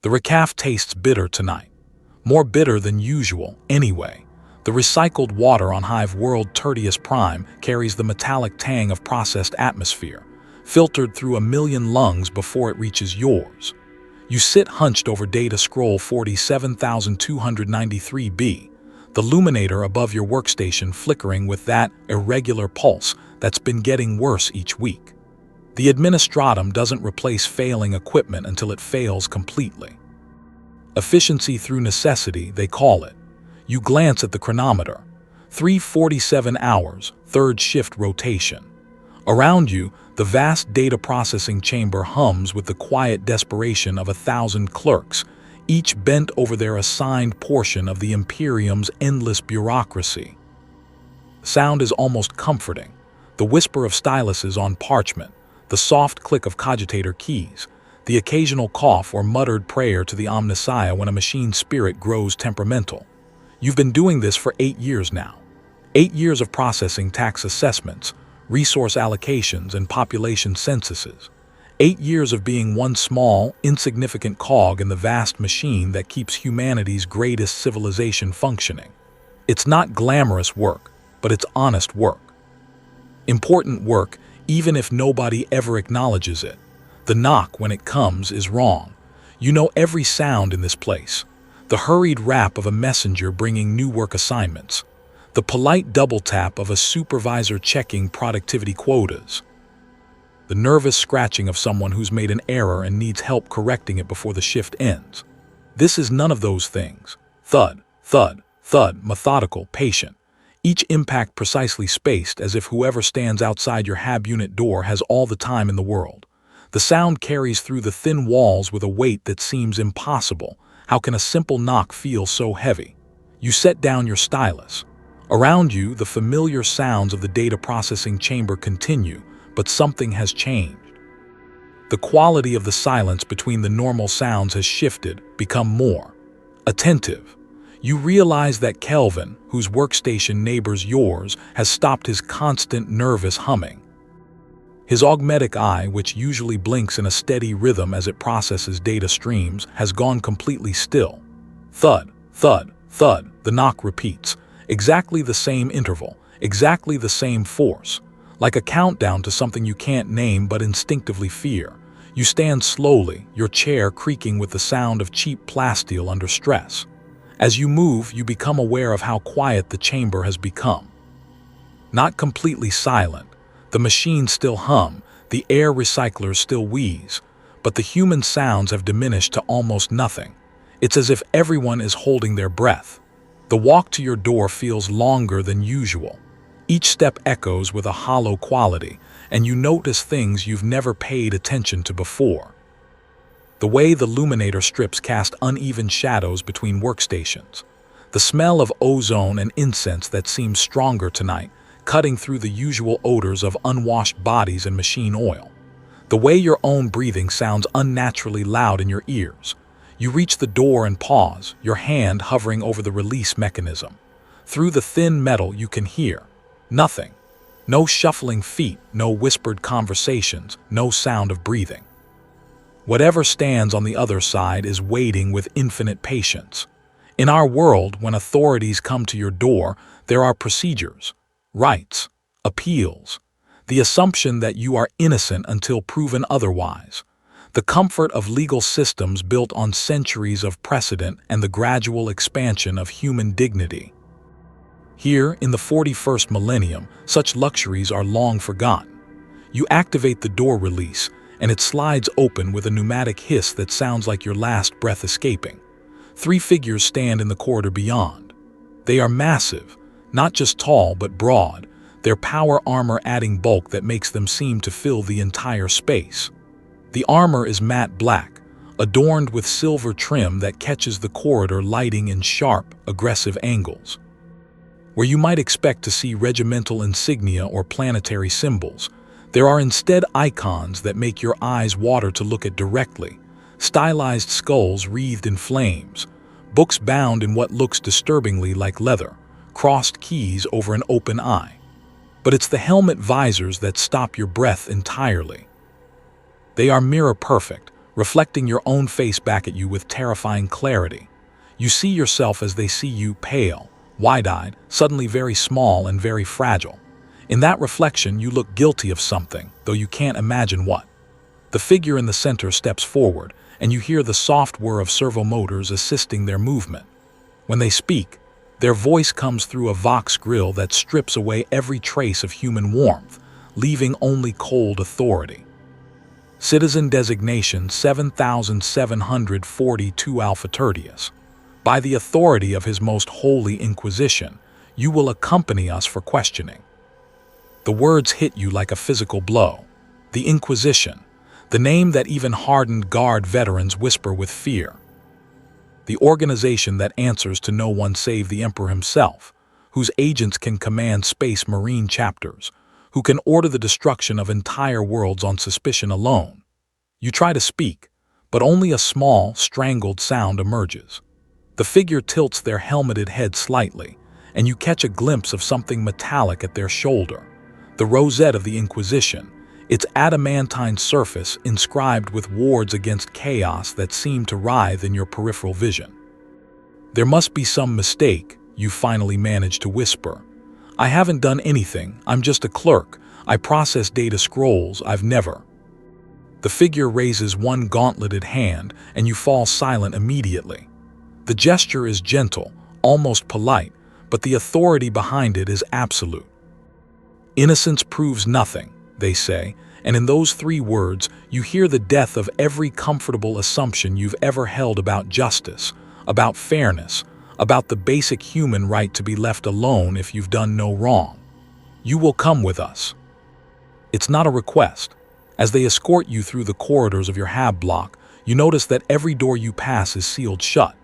The recaf tastes bitter tonight. More bitter than usual, anyway. The recycled water on Hive World Tertius Prime carries the metallic tang of processed atmosphere, filtered through 1,000,000 lungs before it reaches yours. You sit hunched over data scroll 47,293b, the luminator above your workstation flickering with that irregular pulse that's been getting worse each week. The administratum doesn't replace failing equipment until it fails completely. Efficiency through necessity, they call it. You glance at the chronometer. 3:47 hours, third shift rotation. Around you, the vast data processing chamber hums with the quiet desperation of 1,000 clerks, each bent over their assigned portion of the Imperium's endless bureaucracy. Sound is almost comforting. The whisper of styluses on parchment, the soft click of cogitator keys, the occasional cough or muttered prayer to the Omnissiah when a machine spirit grows temperamental. You've been doing this for 8 years now. 8 years of processing tax assessments, resource allocations, and population censuses. 8 years of being one small, insignificant cog in the vast machine that keeps humanity's greatest civilization functioning. It's not glamorous work, but it's honest work. Important work, even if nobody ever acknowledges it. The knock, when it comes, is wrong. You know every sound in this place. The hurried rap of a messenger bringing new work assignments. The polite double tap of a supervisor checking productivity quotas. The nervous scratching of someone who's made an error and needs help correcting it before the shift ends. This is none of those things. Thud, thud, thud, methodical, patient. Each impact precisely spaced as if whoever stands outside your HAB unit door has all the time in the world. The sound carries through the thin walls with a weight that seems impossible. How can a simple knock feel so heavy? You set down your stylus. Around you, the familiar sounds of the data processing chamber continue, but something has changed. The quality of the silence between the normal sounds has shifted, become more attentive. You realize that Kelvin, whose workstation neighbors yours, has stopped his constant nervous humming. His augmetic eye, which usually blinks in a steady rhythm as it processes data streams, has gone completely still. Thud, thud, thud, the knock repeats. Exactly the same interval, exactly the same force. Like a countdown to something you can't name but instinctively fear. You stand slowly, your chair creaking with the sound of cheap plasteel under stress. As you move, you become aware of how quiet the chamber has become. Not completely silent. The machines still hum, the air recyclers still wheeze, but the human sounds have diminished to almost nothing. It's as if everyone is holding their breath. The walk to your door feels longer than usual. Each step echoes with a hollow quality, and you notice things you've never paid attention to before. The way the luminator strips cast uneven shadows between workstations. The smell of ozone and incense that seems stronger tonight, cutting through the usual odors of unwashed bodies and machine oil. The way your own breathing sounds unnaturally loud in your ears. You reach the door and pause, your hand hovering over the release mechanism. Through the thin metal you can hear nothing. No shuffling feet, no whispered conversations, no sound of breathing. Whatever stands on the other side is waiting with infinite patience. In our world, when authorities come to your door, there are procedures. Rights, appeals, the assumption that you are innocent until proven otherwise, the comfort of legal systems built on centuries of precedent and the gradual expansion of human dignity. Here, in the 41st millennium, such luxuries are long forgotten. You activate the door release, and it slides open with a pneumatic hiss that sounds like your last breath escaping. 3 figures stand in the corridor beyond. They are massive. Not just tall, but broad, their power armor adding bulk that makes them seem to fill the entire space. The armor is matte black, adorned with silver trim that catches the corridor lighting in sharp, aggressive angles. Where you might expect to see regimental insignia or planetary symbols, there are instead icons that make your eyes water to look at directly, stylized skulls wreathed in flames, books bound in what looks disturbingly like leather, crossed keys over an open eye. But it's the helmet visors that stop your breath entirely. They are mirror-perfect, reflecting your own face back at you with terrifying clarity. You see yourself as they see you, pale, wide-eyed, suddenly very small and very fragile. In that reflection, you look guilty of something, though you can't imagine what. The figure in the center steps forward, and you hear the soft whir of servo motors assisting their movement. When they speak, their voice comes through a vox grill that strips away every trace of human warmth, leaving only cold authority. Citizen designation 7742 Alpha Tertius. By the authority of His Most Holy Inquisition, you will accompany us for questioning. The words hit you like a physical blow. The Inquisition, the name that even hardened Guard veterans whisper with fear. The organization that answers to no one save the Emperor himself, whose agents can command Space Marine chapters, who can order the destruction of entire worlds on suspicion alone. You try to speak, but only a small, strangled sound emerges. The figure tilts their helmeted head slightly, and you catch a glimpse of something metallic at their shoulder. The rosette of the Inquisition, its adamantine surface inscribed with wards against chaos that seem to writhe in your peripheral vision. There must be some mistake, you finally manage to whisper. I haven't done anything, I'm just a clerk. I process data scrolls, I've never. The figure raises one gauntleted hand, and you fall silent immediately. The gesture is gentle, almost polite, but the authority behind it is absolute. Innocence proves nothing, they say, and in those 3 words, you hear the death of every comfortable assumption you've ever held about justice, about fairness, about the basic human right to be left alone if you've done no wrong. You will come with us. It's not a request. As they escort you through the corridors of your hab block, you notice that every door you pass is sealed shut.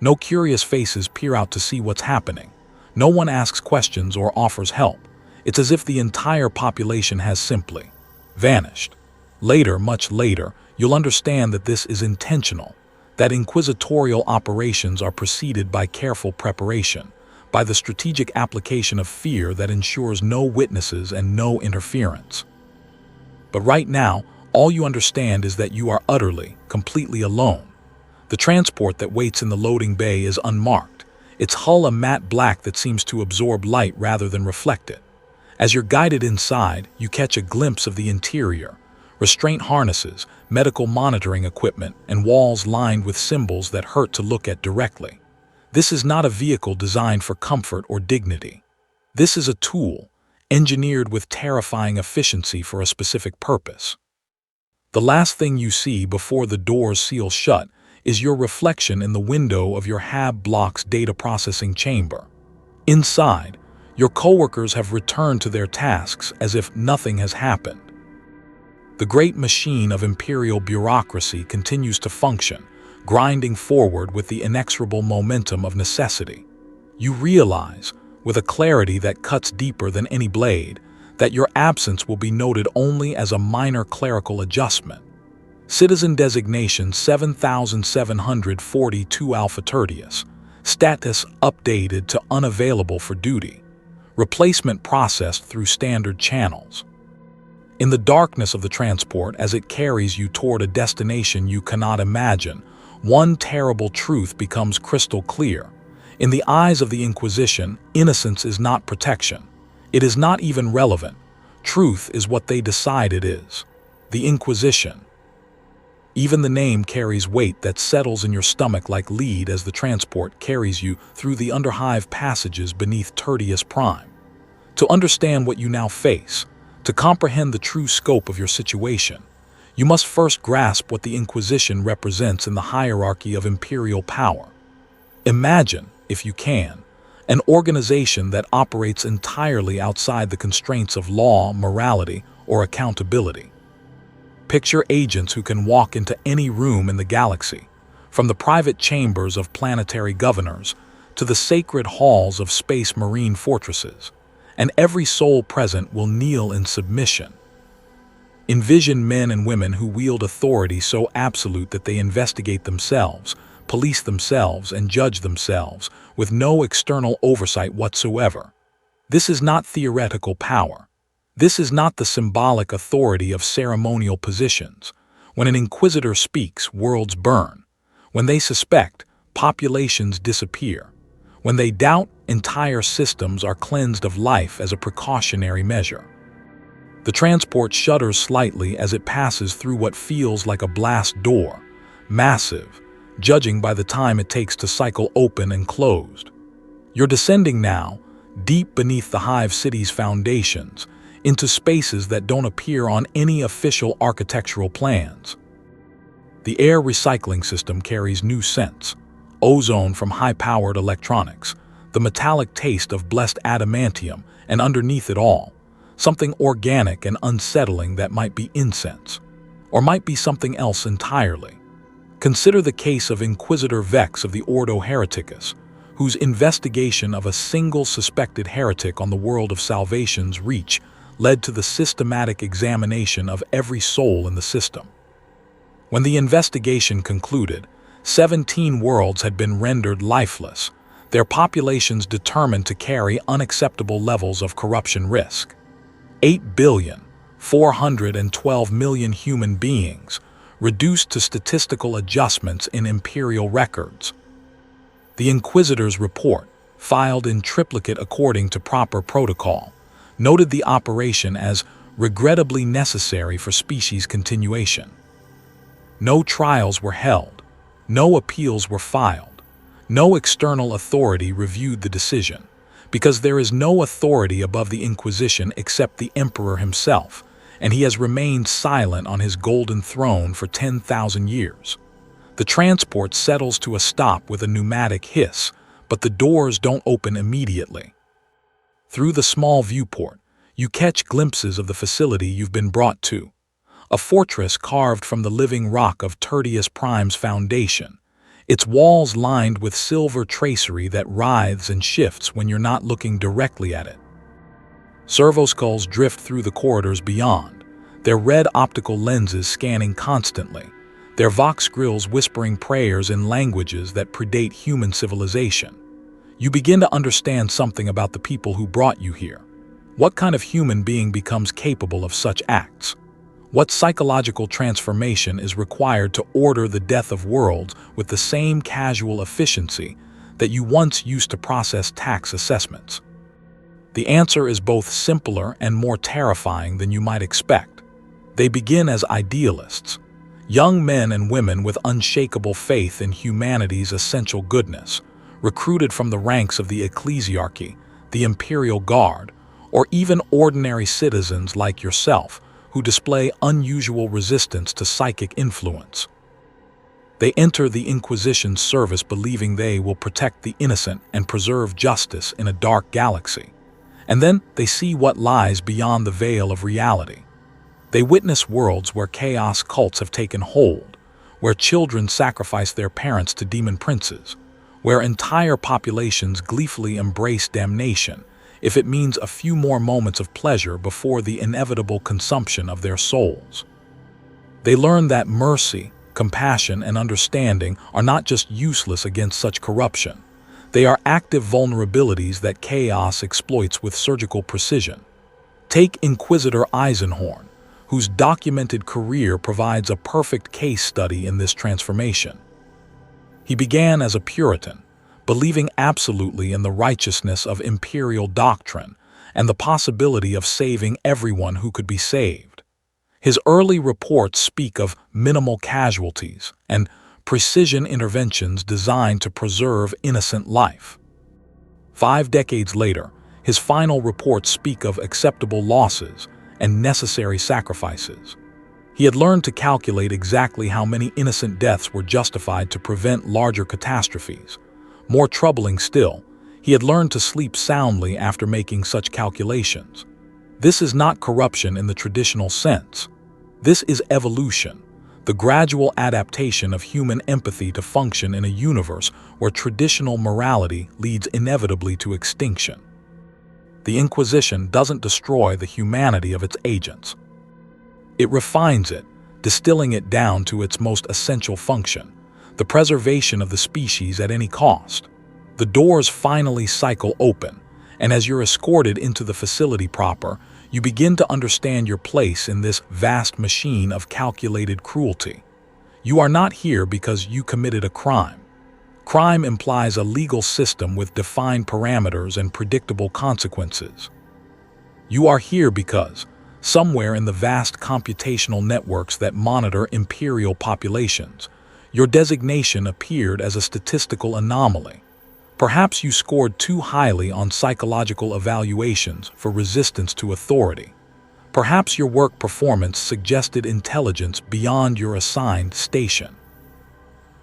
No curious faces peer out to see what's happening. No one asks questions or offers help. It's as if the entire population has simply vanished. Later, much later, you'll understand that this is intentional, that inquisitorial operations are preceded by careful preparation, by the strategic application of fear that ensures no witnesses and no interference. But right now, all you understand is that you are utterly, completely alone. The transport that waits in the loading bay is unmarked, its hull a matte black that seems to absorb light rather than reflect it. As you're guided inside, you catch a glimpse of the interior, restraint harnesses, medical monitoring equipment, and walls lined with symbols that hurt to look at directly. This is not a vehicle designed for comfort or dignity. This is a tool, engineered with terrifying efficiency for a specific purpose. The last thing you see before the doors seal shut is your reflection in the window of your hab block's data processing chamber. Inside, your coworkers have returned to their tasks as if nothing has happened. The great machine of imperial bureaucracy continues to function, grinding forward with the inexorable momentum of necessity. You realize, with a clarity that cuts deeper than any blade, that your absence will be noted only as a minor clerical adjustment. Citizen designation 7742 Alpha Tertius. Status updated to unavailable for duty. Replacement processed through standard channels. In the darkness of the transport as it carries you toward a destination you cannot imagine, one terrible truth becomes crystal clear. In the eyes of the Inquisition, innocence is not protection. It is not even relevant. Truth is what they decide it is. The Inquisition. Even the name carries weight that settles in your stomach like lead as the transport carries you through the underhive passages beneath Tertius Prime. To understand what you now face, to comprehend the true scope of your situation, you must first grasp what the Inquisition represents in the hierarchy of imperial power. Imagine, if you can, an organization that operates entirely outside the constraints of law, morality, or accountability. Picture agents who can walk into any room in the galaxy, from the private chambers of planetary governors to the sacred halls of space marine fortresses, and every soul present will kneel in submission. Envision men and women who wield authority so absolute that they investigate themselves, police themselves, and judge themselves with no external oversight whatsoever. This is not theoretical power. This is not the symbolic authority of ceremonial positions. When an inquisitor speaks, worlds burn. When they suspect, populations disappear. When they doubt, entire systems are cleansed of life as a precautionary measure. The transport shudders slightly as it passes through what feels like a blast door, massive, judging by the time it takes to cycle open and closed. You're descending now, deep beneath the Hive City's foundations, into spaces that don't appear on any official architectural plans. The air recycling system carries new scents: ozone from high-powered electronics, the metallic taste of blessed adamantium, and underneath it all, something organic and unsettling that might be incense, or might be something else entirely. Consider the case of Inquisitor Vex of the Ordo Hereticus, whose investigation of a single suspected heretic on the World of Salvation's reach led to the systematic examination of every soul in the system. When the investigation concluded, 17 worlds had been rendered lifeless, their populations determined to carry unacceptable levels of corruption risk. 8,412,000,000 human beings, reduced to statistical adjustments in Imperial records. The Inquisitor's report, filed in triplicate according to proper protocol, noted the operation as regrettably necessary for species continuation. No trials were held, no appeals were filed, no external authority reviewed the decision, because there is no authority above the Inquisition except the Emperor himself, and he has remained silent on his golden throne for 10,000 years. The transport settles to a stop with a pneumatic hiss, but the doors don't open immediately. Through the small viewport, you catch glimpses of the facility you've been brought to, a fortress carved from the living rock of Tertius Prime's foundation, its walls lined with silver tracery that writhes and shifts when you're not looking directly at it. Servoskulls drift through the corridors beyond, their red optical lenses scanning constantly, their vox grills whispering prayers in languages that predate human civilization. You begin to understand something about the people who brought you here. What kind of human being becomes capable of such acts? What psychological transformation is required to order the death of worlds with the same casual efficiency that you once used to process tax assessments? The answer is both simpler and more terrifying than you might expect. They begin as idealists, young men and women with unshakable faith in humanity's essential goodness, recruited from the ranks of the ecclesiarchy, the Imperial Guard, or even ordinary citizens like yourself, who display unusual resistance to psychic influence. They enter the Inquisition's service believing they will protect the innocent and preserve justice in a dark galaxy. And then they see what lies beyond the veil of reality. They witness worlds where chaos cults have taken hold, where children sacrifice their parents to demon princes, where entire populations gleefully embrace damnation if it means a few more moments of pleasure before the inevitable consumption of their souls. They learn that mercy, compassion, and understanding are not just useless against such corruption. They are active vulnerabilities that chaos exploits with surgical precision. Take Inquisitor Eisenhorn, whose documented career provides a perfect case study in this transformation. He began as a Puritan, believing absolutely in the righteousness of imperial doctrine and the possibility of saving everyone who could be saved. His early reports speak of minimal casualties and precision interventions designed to preserve innocent life. 5 decades later, his final reports speak of acceptable losses and necessary sacrifices. He had learned to calculate exactly how many innocent deaths were justified to prevent larger catastrophes. More troubling still, he had learned to sleep soundly after making such calculations. This is not corruption in the traditional sense. This is evolution, the gradual adaptation of human empathy to function in a universe where traditional morality leads inevitably to extinction. The Inquisition doesn't destroy the humanity of its agents. It refines it, distilling it down to its most essential function: the preservation of the species at any cost. The doors finally cycle open, and as you're escorted into the facility proper, You begin to understand your place in this vast machine of calculated cruelty. You are not here because you committed a crime. Crime implies a legal system with defined parameters and predictable consequences. You are here because, somewhere in the vast computational networks that monitor imperial populations, your designation appeared as a statistical anomaly. Perhaps you scored too highly on psychological evaluations for resistance to authority. Perhaps your work performance suggested intelligence beyond your assigned station.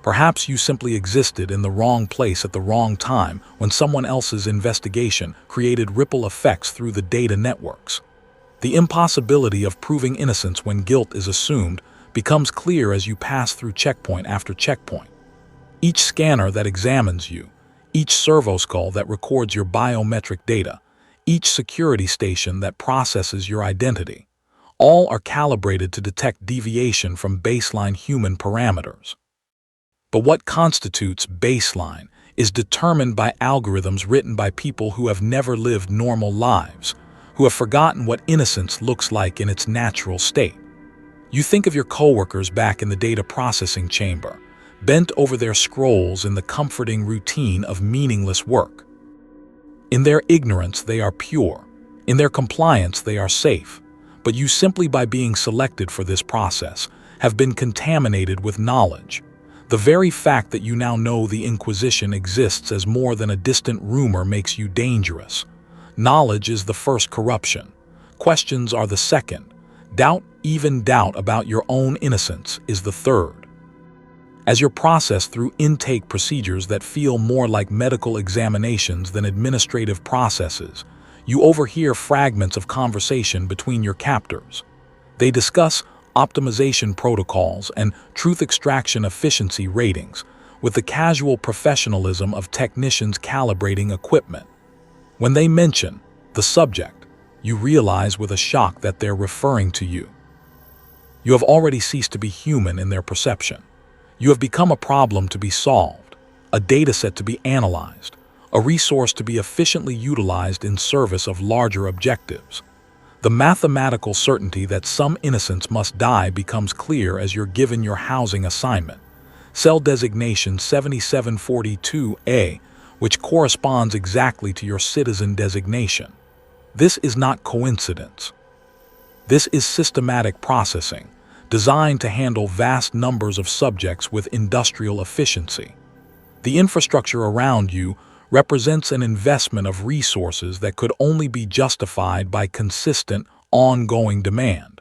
Perhaps you simply existed in the wrong place at the wrong time when someone else's investigation created ripple effects through the data networks. The impossibility of proving innocence when guilt is assumed becomes clear as you pass through checkpoint after checkpoint. Each scanner that examines you, each servoskull that records your biometric data, each security station that processes your identity, all are calibrated to detect deviation from baseline human parameters. But what constitutes baseline is determined by algorithms written by people who have never lived normal lives, who have forgotten what innocence looks like in its natural state. You think of your coworkers back in the data processing chamber, bent over their scrolls in the comforting routine of meaningless work. In their ignorance, they are pure. In their compliance, they are safe. But you, simply by being selected for this process, have been contaminated with knowledge. The very fact that you now know the Inquisition exists as more than a distant rumor makes you dangerous. Knowledge is the first corruption. Questions are the second. Doubt, even doubt about your own innocence, is the third. As you're processed through intake procedures that feel more like medical examinations than administrative processes, you overhear fragments of conversation between your captors. They discuss optimization protocols and truth extraction efficiency ratings with the casual professionalism of technicians calibrating equipment. When they mention the subject, you realize with a shock that they're referring to you. You have already ceased to be human in their perception. You have become a problem to be solved, a dataset to be analyzed, a resource to be efficiently utilized in service of larger objectives. The mathematical certainty that some innocents must die becomes clear as you're given your housing assignment, cell designation 7742A, which corresponds exactly to your citizen designation. This is not coincidence. This is systematic processing, designed to handle vast numbers of subjects with industrial efficiency. The infrastructure around you represents an investment of resources that could only be justified by consistent, ongoing demand.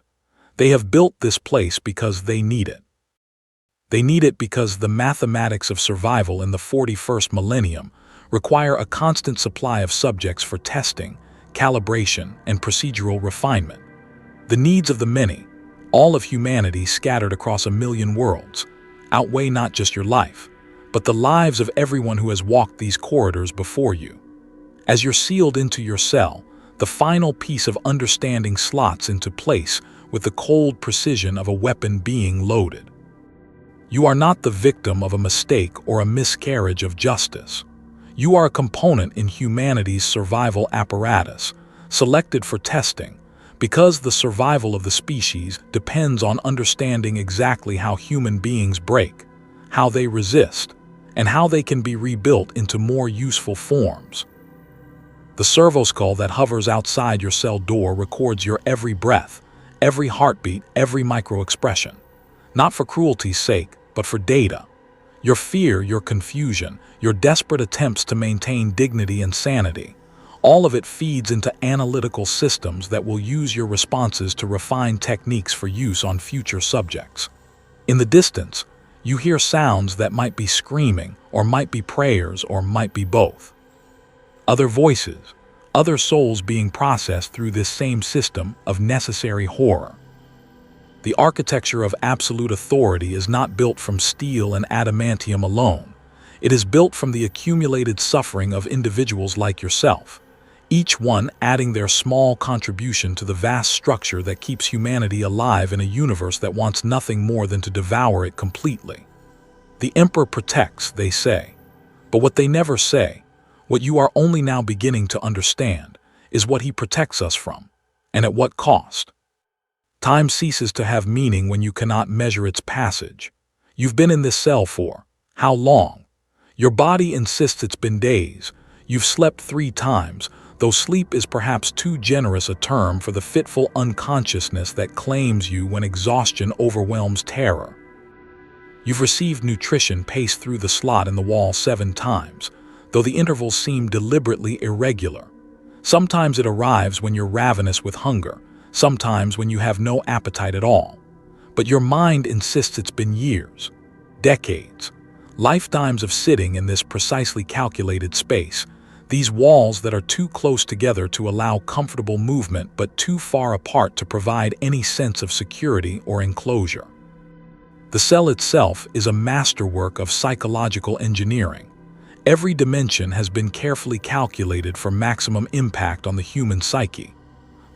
They have built this place because they need it. They need it because the mathematics of survival in the 41st millennium require a constant supply of subjects for testing, calibration, and procedural refinement. The needs of the many, all of humanity scattered across a million worlds, outweigh not just your life, but the lives of everyone who has walked these corridors before you. As you're sealed into your cell, the final piece of understanding slots into place with the cold precision of a weapon being loaded. You are not the victim of a mistake or a miscarriage of justice. You are a component in humanity's survival apparatus, selected for testing, because the survival of the species depends on understanding exactly how human beings break, how they resist, and how they can be rebuilt into more useful forms. The servoskull that hovers outside your cell door records your every breath, every heartbeat, every micro-expression. Not for cruelty's sake, but for data. Your fear, your confusion, your desperate attempts to maintain dignity and sanity, all of it feeds into analytical systems that will use your responses to refine techniques for use on future subjects. In the distance, you hear sounds that might be screaming, or might be prayers, or might be both. Other voices, other souls being processed through this same system of necessary horror. The architecture of absolute authority is not built from steel and adamantium alone. It is built from the accumulated suffering of individuals like yourself, each one adding their small contribution to the vast structure that keeps humanity alive in a universe that wants nothing more than to devour it completely. The Emperor protects, they say. But what they never say, what you are only now beginning to understand, is what he protects us from. And at what cost? Time ceases to have meaning when you cannot measure its passage. You've been in this cell for how long? Your body insists it's been days. You've slept 3 times, though sleep is perhaps too generous a term for the fitful unconsciousness that claims you when exhaustion overwhelms terror. You've received nutrition paced through the slot in the wall 7 times, though the intervals seem deliberately irregular. Sometimes it arrives when you're ravenous with hunger, sometimes when you have no appetite at all. But your mind insists it's been years, decades, lifetimes of sitting in this precisely calculated space, these walls that are too close together to allow comfortable movement but too far apart to provide any sense of security or enclosure. The cell itself is a masterwork of psychological engineering. Every dimension has been carefully calculated for maximum impact on the human psyche.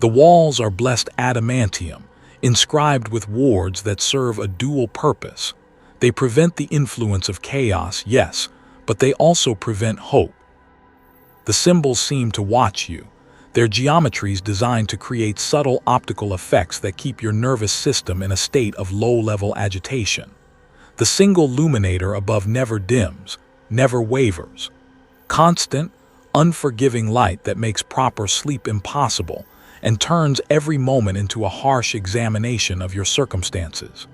The walls are blessed adamantium, inscribed with wards that serve a dual purpose. They prevent the influence of chaos, yes, but they also prevent hope. The symbols seem to watch you, their geometries designed to create subtle optical effects that keep your nervous system in a state of low-level agitation. The single luminator above never dims, never wavers. Constant, unforgiving light that makes proper sleep impossible and turns every moment into a harsh examination of your circumstances.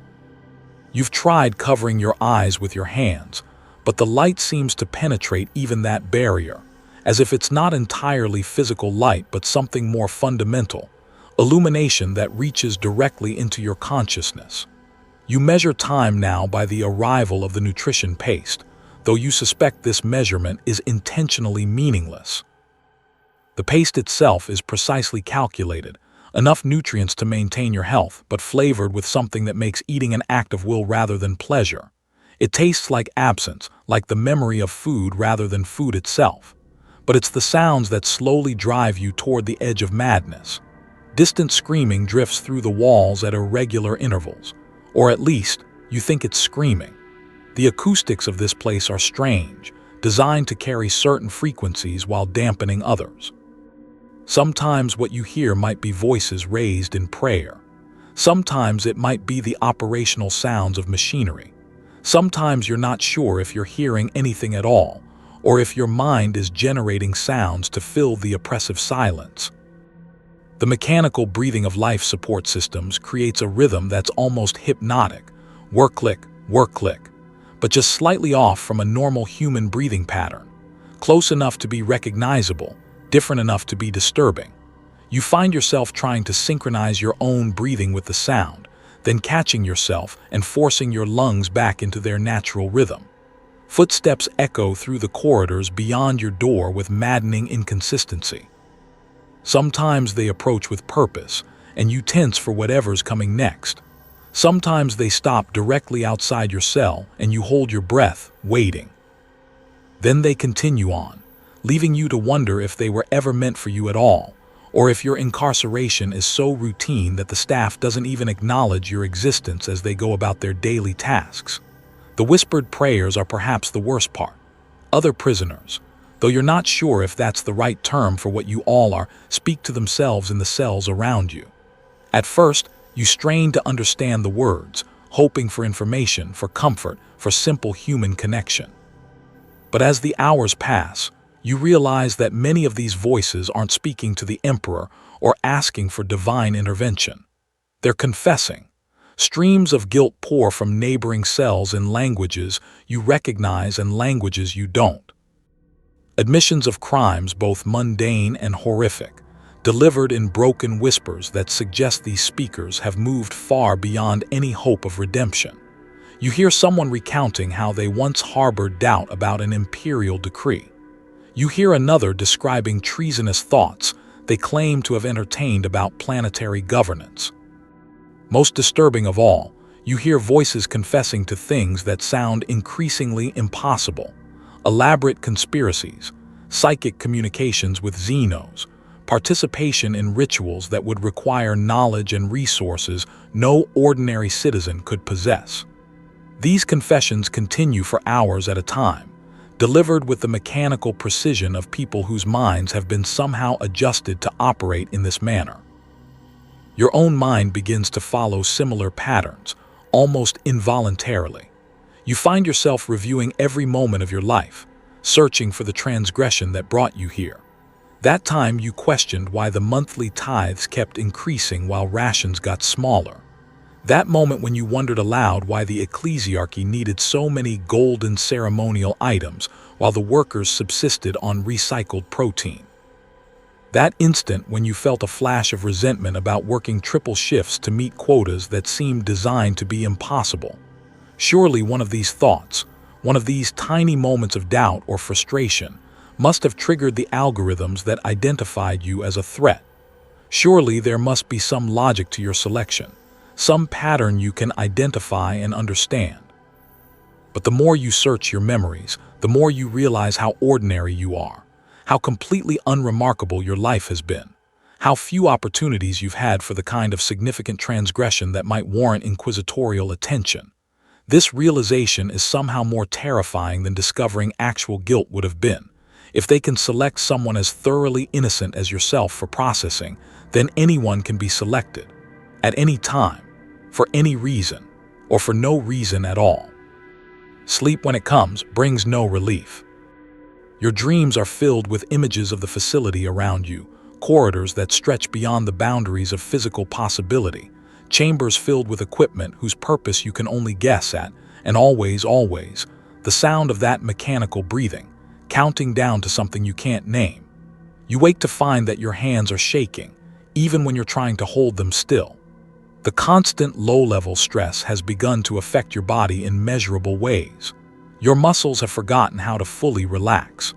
You've tried covering your eyes with your hands, but the light seems to penetrate even that barrier, as if it's not entirely physical light but something more fundamental, illumination that reaches directly into your consciousness. You measure time now by the arrival of the nutrition paste, though you suspect this measurement is intentionally meaningless. The paste itself is precisely calculated, enough nutrients to maintain your health, but flavored with something that makes eating an act of will rather than pleasure. It tastes like absence, like the memory of food rather than food itself. But it's the sounds that slowly drive you toward the edge of madness. Distant screaming drifts through the walls at irregular intervals, or at least, you think it's screaming. The acoustics of this place are strange, designed to carry certain frequencies while dampening others. Sometimes what you hear might be voices raised in prayer. Sometimes it might be the operational sounds of machinery. Sometimes you're not sure if you're hearing anything at all, or if your mind is generating sounds to fill the oppressive silence. The mechanical breathing of life support systems creates a rhythm that's almost hypnotic, work-click, but just slightly off from a normal human breathing pattern, close enough to be recognizable, different enough to be disturbing. You find yourself trying to synchronize your own breathing with the sound, then catching yourself and forcing your lungs back into their natural rhythm. Footsteps echo through the corridors beyond your door with maddening inconsistency. Sometimes they approach with purpose, and you tense for whatever's coming next. Sometimes they stop directly outside your cell, and you hold your breath, waiting. Then they continue on, leaving you to wonder if they were ever meant for you at all, or if your incarceration is so routine that the staff doesn't even acknowledge your existence as they go about their daily tasks. The whispered prayers are perhaps the worst part. Other prisoners, though you're not sure if that's the right term for what you all are, speak to themselves in the cells around you. At first, you strain to understand the words, hoping for information, for comfort, for simple human connection. But as the hours pass, you realize that many of these voices aren't speaking to the Emperor or asking for divine intervention. They're confessing. Streams of guilt pour from neighboring cells in languages you recognize and languages you don't. Admissions of crimes both mundane and horrific, delivered in broken whispers that suggest these speakers have moved far beyond any hope of redemption. You hear someone recounting how they once harbored doubt about an imperial decree. You hear another describing treasonous thoughts they claim to have entertained about planetary governance. Most disturbing of all, you hear voices confessing to things that sound increasingly impossible. Elaborate conspiracies, psychic communications with Xenos, participation in rituals that would require knowledge and resources no ordinary citizen could possess. These confessions continue for hours at a time, delivered with the mechanical precision of people whose minds have been somehow adjusted to operate in this manner. Your own mind begins to follow similar patterns, almost involuntarily. You find yourself reviewing every moment of your life, searching for the transgression that brought you here. That time you questioned why the monthly tithes kept increasing while rations got smaller. That moment when you wondered aloud why the ecclesiarchy needed so many golden ceremonial items while the workers subsisted on recycled protein. That instant when you felt a flash of resentment about working triple shifts to meet quotas that seemed designed to be impossible. Surely one of these thoughts, one of these tiny moments of doubt or frustration, must have triggered the algorithms that identified you as a threat. Surely there must be some logic to your selection, some pattern you can identify and understand. But the more you search your memories, the more you realize how ordinary you are, how completely unremarkable your life has been, how few opportunities you've had for the kind of significant transgression that might warrant inquisitorial attention. This realization is somehow more terrifying than discovering actual guilt would have been. If they can select someone as thoroughly innocent as yourself for processing, then anyone can be selected, at any time, for any reason, or for no reason at all. Sleep, when it comes, brings no relief. Your dreams are filled with images of the facility around you, corridors that stretch beyond the boundaries of physical possibility, chambers filled with equipment whose purpose you can only guess at, and always, the sound of that mechanical breathing, counting down to something you can't name. You wake to find that your hands are shaking, even when you're trying to hold them still. The constant low-level stress has begun to affect your body in measurable ways. Your muscles have forgotten how to fully relax.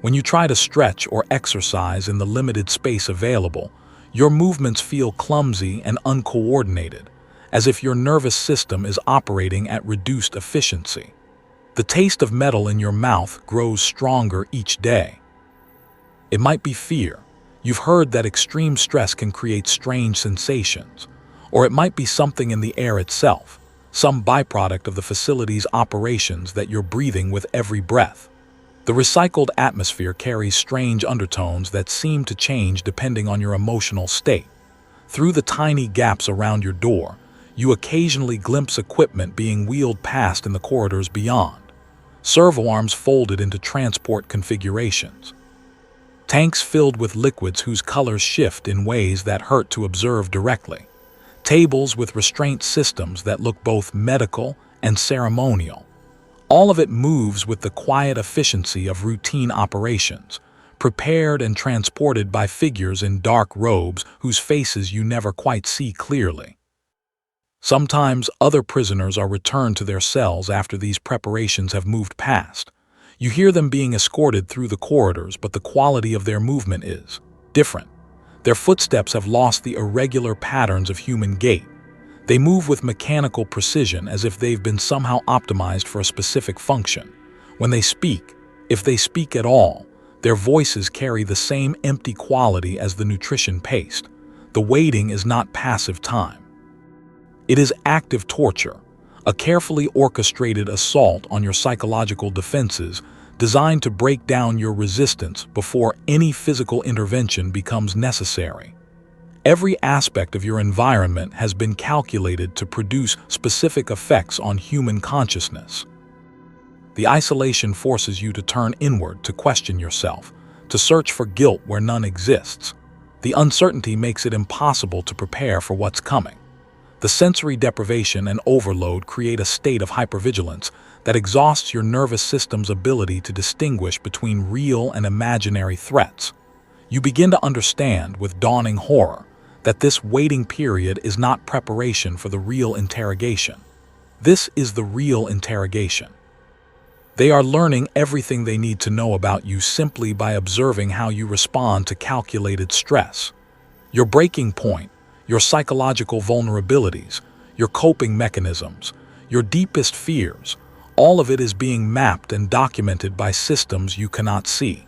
When you try to stretch or exercise in the limited space available, your movements feel clumsy and uncoordinated, as if your nervous system is operating at reduced efficiency. The taste of metal in your mouth grows stronger each day. It might be fear. You've heard that extreme stress can create strange sensations. Or it might be something in the air itself, some byproduct of the facility's operations that you're breathing with every breath. The recycled atmosphere carries strange undertones that seem to change depending on your emotional state. Through the tiny gaps around your door, you occasionally glimpse equipment being wheeled past in the corridors beyond. Servo arms folded into transport configurations. Tanks filled with liquids whose colors shift in ways that hurt to observe directly. Tables with restraint systems that look both medical and ceremonial. All of it moves with the quiet efficiency of routine operations, prepared and transported by figures in dark robes whose faces you never quite see clearly. Sometimes other prisoners are returned to their cells after these preparations have moved past. You hear them being escorted through the corridors, but the quality of their movement is different. Their footsteps have lost the irregular patterns of human gait. They move with mechanical precision as if they've been somehow optimized for a specific function. When they speak, if they speak at all, their voices carry the same empty quality as the nutrition paste. The waiting is not passive time. It is active torture, a carefully orchestrated assault on your psychological defenses designed to break down your resistance before any physical intervention becomes necessary. Every aspect of your environment has been calculated to produce specific effects on human consciousness. The isolation forces you to turn inward to question yourself, to search for guilt where none exists. The uncertainty makes it impossible to prepare for what's coming. The sensory deprivation and overload create a state of hypervigilance that exhausts your nervous system's ability to distinguish between real and imaginary threats. You begin to understand with dawning horror that this waiting period is not preparation for the real interrogation. This is the real interrogation. They are learning everything they need to know about you simply by observing how you respond to calculated stress. Your breaking point, your psychological vulnerabilities, your coping mechanisms, your deepest fears, all of it is being mapped and documented by systems you cannot see.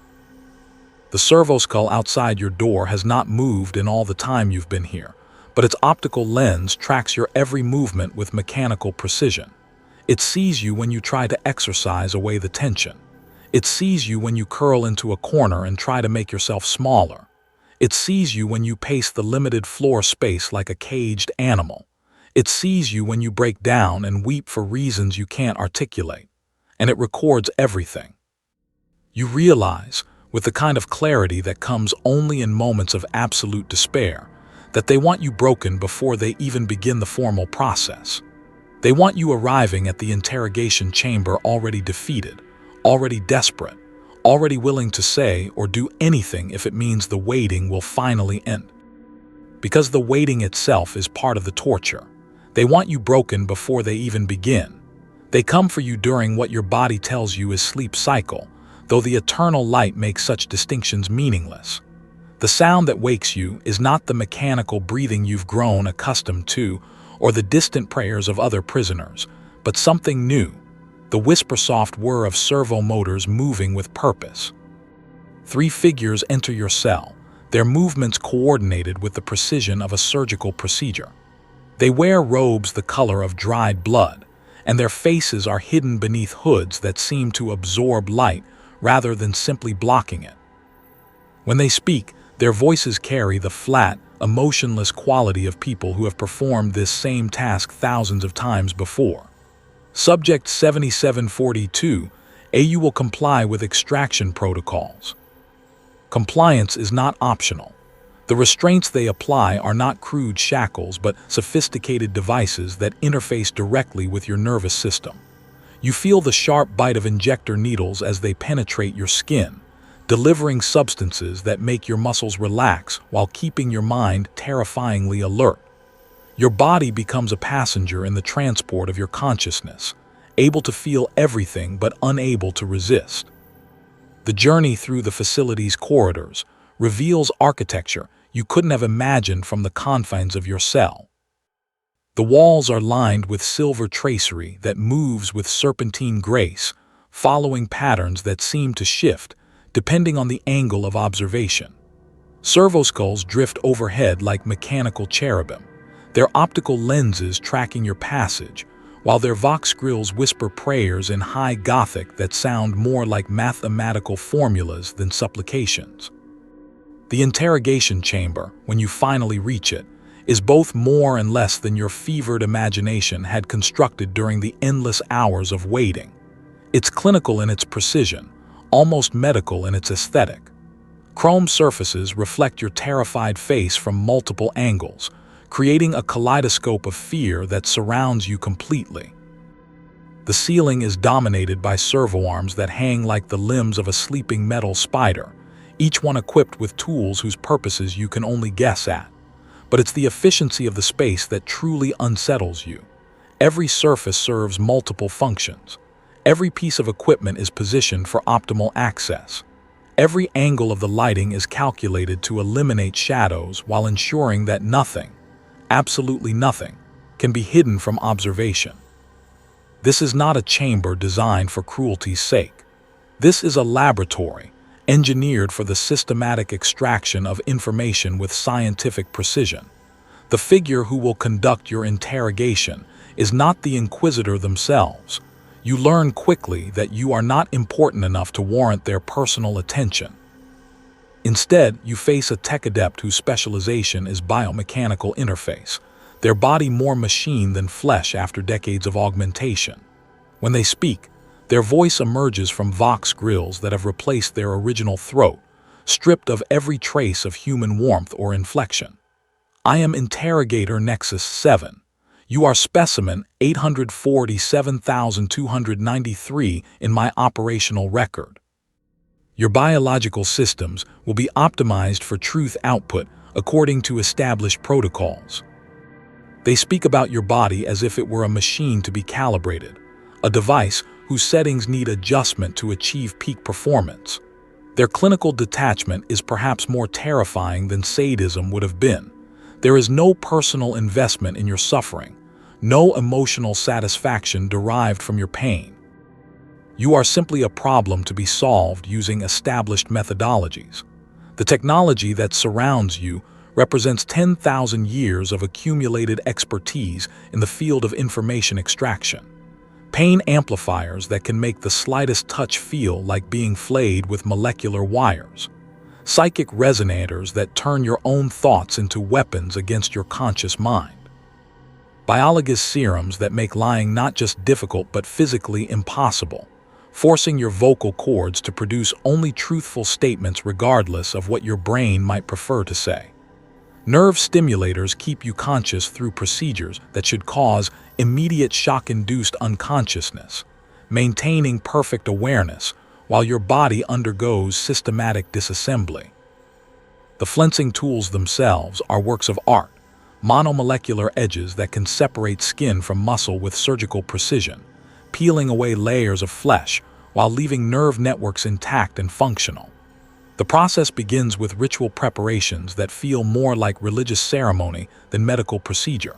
The servoskull outside your door has not moved in all the time you've been here, but its optical lens tracks your every movement with mechanical precision. It sees you when you try to exercise away the tension. It sees you when you curl into a corner and try to make yourself smaller. It sees you when you pace the limited floor space like a caged animal. It sees you when you break down and weep for reasons you can't articulate. And it records everything. You realize, with the kind of clarity that comes only in moments of absolute despair, that they want you broken before they even begin the formal process. They want you arriving at the interrogation chamber already defeated, already desperate, already willing to say or do anything if it means the waiting will finally end. Because the waiting itself is part of the torture. They want you broken before they even begin. They come for you during what your body tells you is sleep cycle, though the eternal light makes such distinctions meaningless. The sound that wakes you is not the mechanical breathing you've grown accustomed to or the distant prayers of other prisoners, but something new, the whisper-soft whir of servo motors moving with purpose. 3 figures enter your cell, their movements coordinated with the precision of a surgical procedure. They wear robes the color of dried blood, and their faces are hidden beneath hoods that seem to absorb light rather than simply blocking it. When they speak, their voices carry the flat, emotionless quality of people who have performed this same task thousands of times before. Subject 7742, you will comply with extraction protocols. Compliance is not optional. The restraints they apply are not crude shackles but sophisticated devices that interface directly with your nervous system. You feel the sharp bite of injector needles as they penetrate your skin, delivering substances that make your muscles relax while keeping your mind terrifyingly alert. Your body becomes a passenger in the transport of your consciousness, able to feel everything but unable to resist. The journey through the facility's corridors reveals architecture you couldn't have imagined from the confines of your cell. The walls are lined with silver tracery that moves with serpentine grace, following patterns that seem to shift depending on the angle of observation. Servoskulls drift overhead like mechanical cherubim, their optical lenses tracking your passage, while their vox grills whisper prayers in high Gothic that sound more like mathematical formulas than supplications. The interrogation chamber, when you finally reach it, is both more and less than your fevered imagination had constructed during the endless hours of waiting. It's clinical in its precision, almost medical in its aesthetic. Chrome surfaces reflect your terrified face from multiple angles, creating a kaleidoscope of fear that surrounds you completely. The ceiling is dominated by servo arms that hang like the limbs of a sleeping metal spider, each one equipped with tools whose purposes you can only guess at. But it's the efficiency of the space that truly unsettles you. Every surface serves multiple functions. Every piece of equipment is positioned for optimal access. Every angle of the lighting is calculated to eliminate shadows while ensuring that nothing, absolutely nothing, can be hidden from observation. This is not a chamber designed for cruelty's sake. This is a laboratory, engineered for the systematic extraction of information with scientific precision. The figure who will conduct your interrogation is not the Inquisitor themselves. You learn quickly that you are not important enough to warrant their personal attention. Instead, you face a tech adept whose specialization is biomechanical interface, their body more machine than flesh after decades of augmentation. When they speak, their voice emerges from vox grills that have replaced their original throat, stripped of every trace of human warmth or inflection. I am Interrogator Nexus 7. You are specimen 847,293 in my operational record. Your biological systems will be optimized for truth output according to established protocols. They speak about your body as if it were a machine to be calibrated, a device whose settings need adjustment to achieve peak performance. Their clinical detachment is perhaps more terrifying than sadism would have been. There is no personal investment in your suffering, no emotional satisfaction derived from your pain. You are simply a problem to be solved using established methodologies. The technology that surrounds you represents 10,000 years of accumulated expertise in the field of information extraction. Pain amplifiers that can make the slightest touch feel like being flayed with molecular wires. psychic resonators that turn your own thoughts into weapons against your conscious mind. Biologist serums that make lying not just difficult but physically impossible, forcing your vocal cords to produce only truthful statements regardless of what your brain might prefer to say. Nerve stimulators keep you conscious through procedures that should cause immediate shock-induced unconsciousness, maintaining perfect awareness while your body undergoes systematic disassembly. The flensing tools themselves are works of art, monomolecular edges that can separate skin from muscle with surgical precision, peeling away layers of flesh while leaving nerve networks intact and functional. The process begins with ritual preparations that feel more like religious ceremony than medical procedure.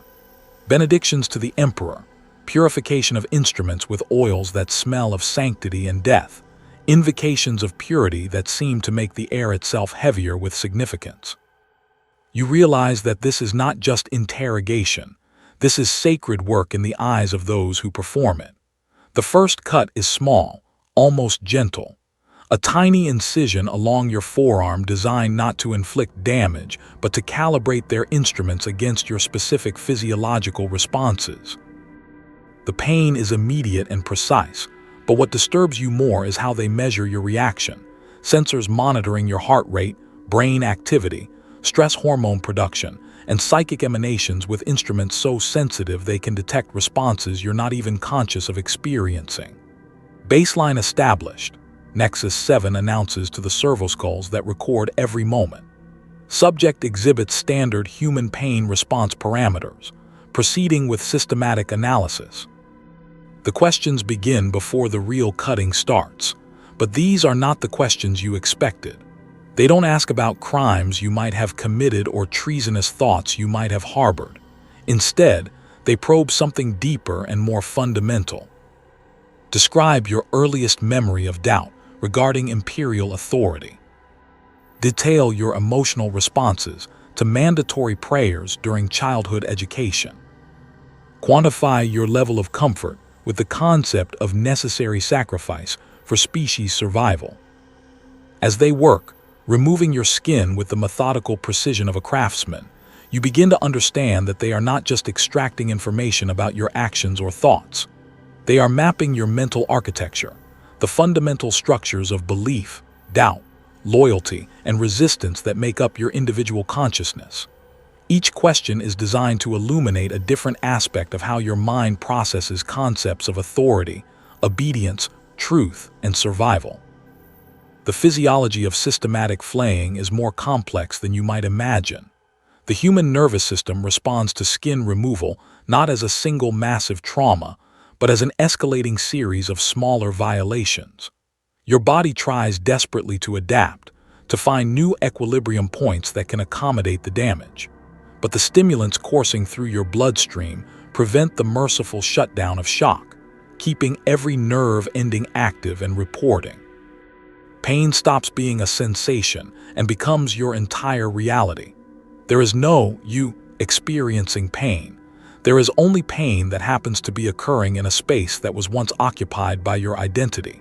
Benedictions to the emperor, purification of instruments with oils that smell of sanctity and death, invocations of purity that seem to make the air itself heavier with significance. You realize that this is not just interrogation, this is sacred work in the eyes of those who perform it. The first cut is small, almost gentle. A tiny incision along your forearm designed not to inflict damage, but to calibrate their instruments against your specific physiological responses. The pain is immediate and precise, but what disturbs you more is how they measure your reaction. Sensors monitoring your heart rate, brain activity, stress hormone production, and psychic emanations with instruments so sensitive they can detect responses you're not even conscious of experiencing. Baseline established. Nexus 7 announces to the servoskulls that record every moment. Subject exhibits standard human pain response parameters, proceeding with systematic analysis. The questions begin before the real cutting starts, but these are not the questions you expected. They don't ask about crimes you might have committed or treasonous thoughts you might have harbored. Instead, they probe something deeper and more fundamental. Describe your earliest memory of doubt regarding imperial authority. Detail your emotional responses to mandatory prayers during childhood education. Quantify your level of comfort with the concept of necessary sacrifice for species survival. As they work, removing your skin with the methodical precision of a craftsman, you begin to understand that they are not just extracting information about your actions or thoughts. They are mapping your mental architecture, the fundamental structures of belief, doubt, loyalty, and resistance that make up your individual consciousness. Each question is designed to illuminate a different aspect of how your mind processes concepts of authority, obedience, truth, and survival. The physiology of systematic flaying is more complex than you might imagine. The human nervous system responds to skin removal not as a single massive trauma, but as an escalating series of smaller violations. Your body tries desperately to adapt, to find new equilibrium points that can accommodate the damage. But the stimulants coursing through your bloodstream prevent the merciful shutdown of shock, keeping every nerve ending active and reporting. Pain stops being a sensation and becomes your entire reality. There is no you experiencing pain. There is only pain that happens to be occurring in a space that was once occupied by your identity.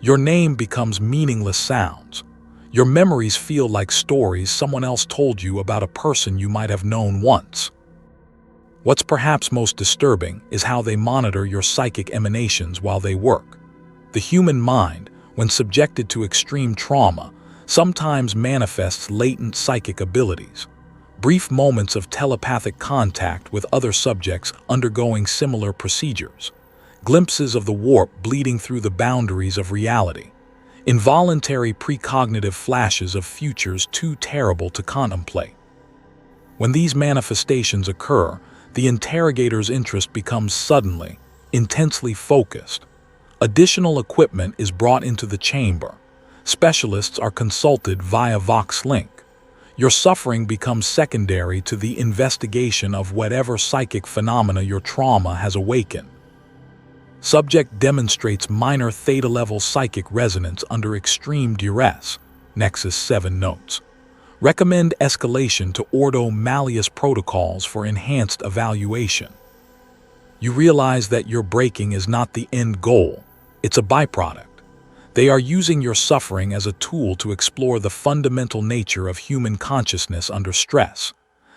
Your name becomes meaningless sounds. Your memories feel like stories someone else told you about a person you might have known once. What's perhaps most disturbing is how they monitor your psychic emanations while they work. The human mind, when subjected to extreme trauma, sometimes manifests latent psychic abilities. Brief moments of telepathic contact with other subjects undergoing similar procedures, glimpses of the warp bleeding through the boundaries of reality, involuntary precognitive flashes of futures too terrible to contemplate. When these manifestations occur, the interrogator's interest becomes suddenly, intensely focused. Additional equipment is brought into the chamber. Specialists are consulted via Vox Link. Your suffering becomes secondary to the investigation of whatever psychic phenomena your trauma has awakened. Subject demonstrates minor theta-level psychic resonance under extreme duress, Nexus 7 notes. Recommend escalation to Ordo Malleus protocols for enhanced evaluation. You realize that your breaking is not the end goal, it's a byproduct. They are using your suffering as a tool to explore the fundamental nature of human consciousness under stress.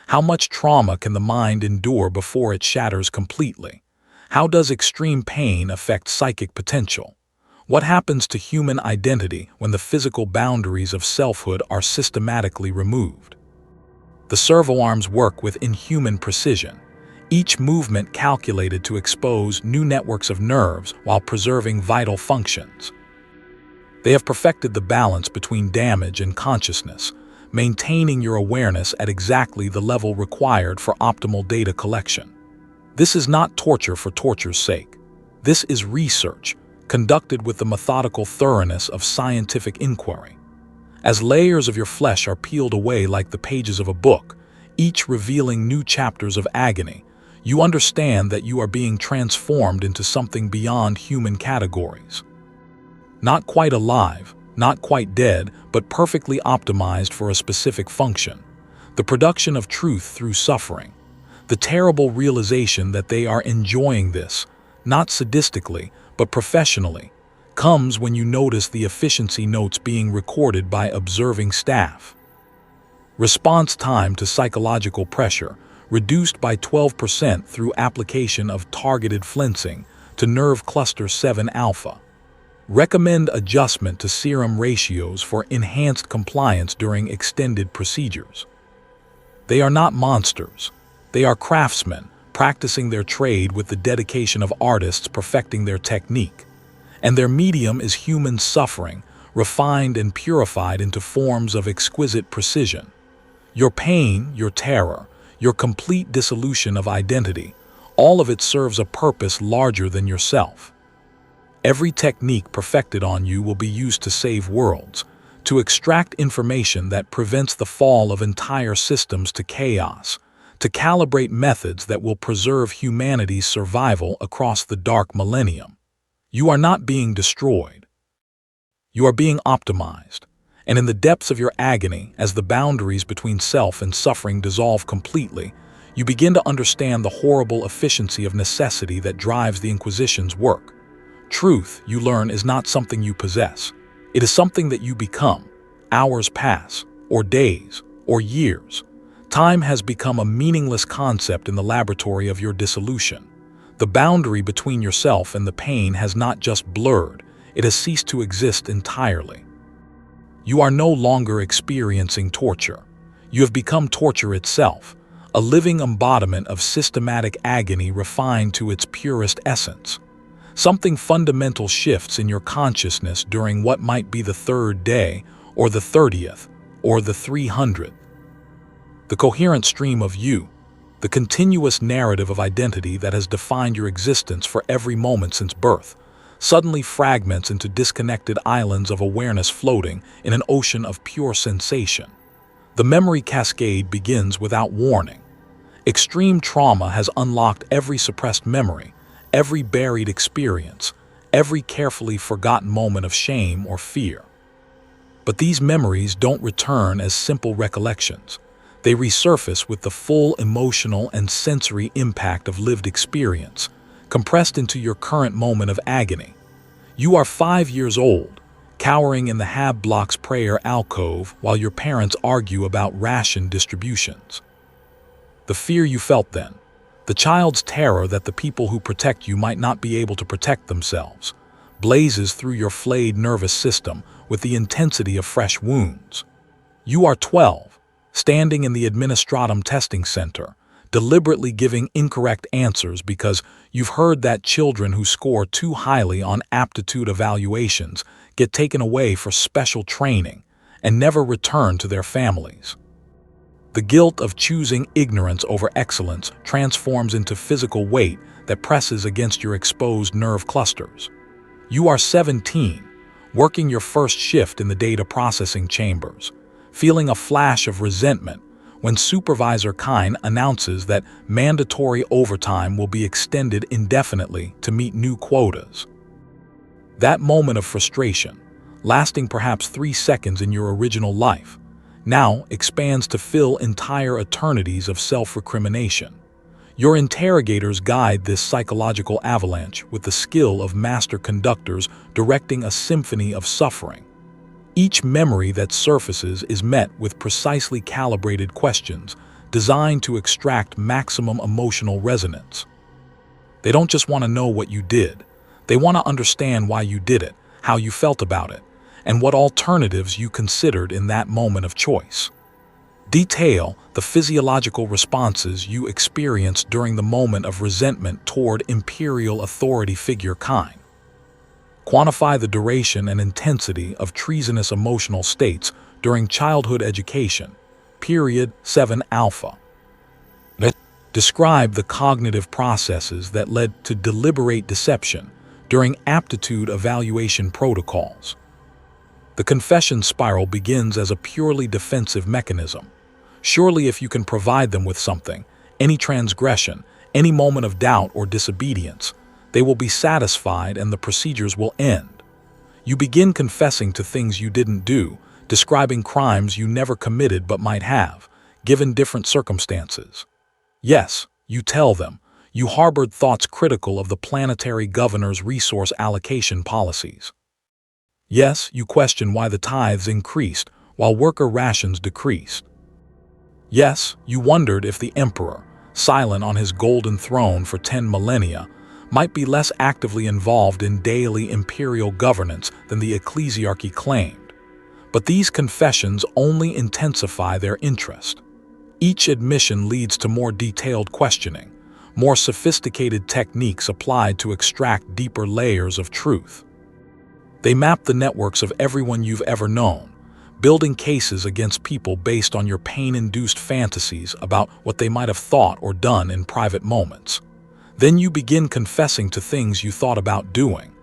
How much trauma can the mind endure before it shatters completely? How does extreme pain affect psychic potential? What happens to human identity when the physical boundaries of selfhood are systematically removed? The servoarms work with inhuman precision, each movement calculated to expose new networks of nerves while preserving vital functions. They have perfected the balance between damage and consciousness, maintaining your awareness at exactly the level required for optimal data collection. This is not torture for torture's sake. This is research, conducted with the methodical thoroughness of scientific inquiry. As layers of your flesh are peeled away like the pages of a book, each revealing new chapters of agony, you understand that you are being transformed into something beyond human categories. Not quite alive, not quite dead, but perfectly optimized for a specific function. The production of truth through suffering. The terrible realization that they are enjoying this, not sadistically, but professionally, comes when you notice the efficiency notes being recorded by observing staff. Response time to psychological pressure reduced by 12% through application of targeted flensing to nerve cluster 7 alpha. Recommend adjustment to serum ratios for enhanced compliance during extended procedures. They are not monsters. They are craftsmen practicing their trade with the dedication of artists perfecting their technique. And their medium is human suffering, refined and purified into forms of exquisite precision. Your pain, your terror, your complete dissolution of identity, all of it serves a purpose larger than yourself. Every technique perfected on you will be used to save worlds, to extract information that prevents the fall of entire systems to chaos, to calibrate methods that will preserve humanity's survival across the dark millennium. You are not being destroyed. You are being optimized. And in the depths of your agony, as the boundaries between self and suffering dissolve completely, you begin to understand the horrible efficiency of necessity that drives the Inquisition's work. Truth, you learn, is not something you possess. It is something that you become. Hours pass, or days, or years. Time has become a meaningless concept in the laboratory of your dissolution. The boundary between yourself and the pain has not just blurred, it has ceased to exist entirely. You are no longer experiencing torture. You have become torture itself, a living embodiment of systematic agony refined to its purest essence. Something fundamental shifts in your consciousness during what might be the 3rd day, or the 30th, or the 300th. The coherent stream of you, the continuous narrative of identity that has defined your existence for every moment since birth, suddenly fragments into disconnected islands of awareness floating in an ocean of pure sensation. The memory cascade begins without warning. Extreme trauma has unlocked every suppressed memory, every buried experience, every carefully forgotten moment of shame or fear. But these memories don't return as simple recollections. They resurface with the full emotional and sensory impact of lived experience, compressed into your current moment of agony. You are 5 years old, cowering in the Hab Block's prayer alcove while your parents argue about ration distributions. The fear you felt then, the child's terror that the people who protect you might not be able to protect themselves, blazes through your flayed nervous system with the intensity of fresh wounds. You are 12, standing in the Administratum testing center, deliberately giving incorrect answers because you've heard that children who score too highly on aptitude evaluations get taken away for special training and never return to their families. The guilt of choosing ignorance over excellence transforms into physical weight that presses against your exposed nerve clusters. You are 17, working your first shift in the data processing chambers, feeling a flash of resentment when Supervisor Kine announces that mandatory overtime will be extended indefinitely to meet new quotas. That moment of frustration, lasting perhaps 3 seconds in your original life, now expands to fill entire eternities of self-recrimination. Your interrogators guide this psychological avalanche with the skill of master conductors directing a symphony of suffering. Each memory that surfaces is met with precisely calibrated questions designed to extract maximum emotional resonance. They don't just want to know what you did. They want to understand why you did it, how you felt about it, and what alternatives you considered in that moment of choice. Detail the physiological responses you experienced during the moment of resentment toward imperial authority figure kind. Quantify the duration and intensity of treasonous emotional states during childhood education, period 7 alpha. Describe the cognitive processes that led to deliberate deception during aptitude evaluation protocols. The confession spiral begins as a purely defensive mechanism. Surely if you can provide them with something, any transgression, any moment of doubt or disobedience, they will be satisfied and the procedures will end. You begin confessing to things you didn't do, describing crimes you never committed but might have, given different circumstances. Yes, you tell them, you harbored thoughts critical of the planetary governor's resource allocation policies. Yes, you question why the tithes increased while worker rations decreased. Yes, you wondered if the emperor, silent on his golden throne for 10 millennia, might be less actively involved in daily imperial governance than the ecclesiarchy claimed. But these confessions only intensify their interest. Each admission leads to more detailed questioning, more sophisticated techniques applied to extract deeper layers of truth. They map the networks of everyone you've ever known, building cases against people based on your pain-induced fantasies about what they might have thought or done in private moments. Then you begin confessing to things you thought about doing.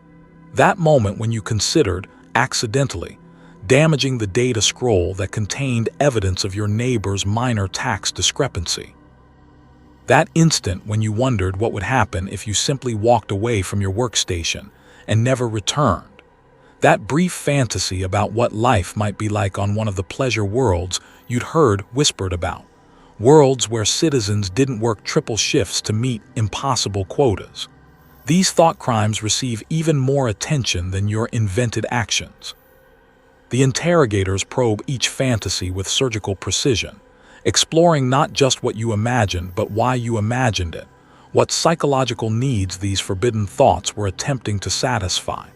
That moment when you considered, accidentally, damaging the data scroll that contained evidence of your neighbor's minor tax discrepancy. That instant when you wondered what would happen if you simply walked away from your workstation and never returned. That brief fantasy about what life might be like on one of the pleasure worlds you'd heard whispered about. Worlds where citizens didn't work triple shifts to meet impossible quotas. These thought crimes receive even more attention than your invented actions. The interrogators probe each fantasy with surgical precision, exploring not just what you imagined but why you imagined it, what psychological needs these forbidden thoughts were attempting to satisfy.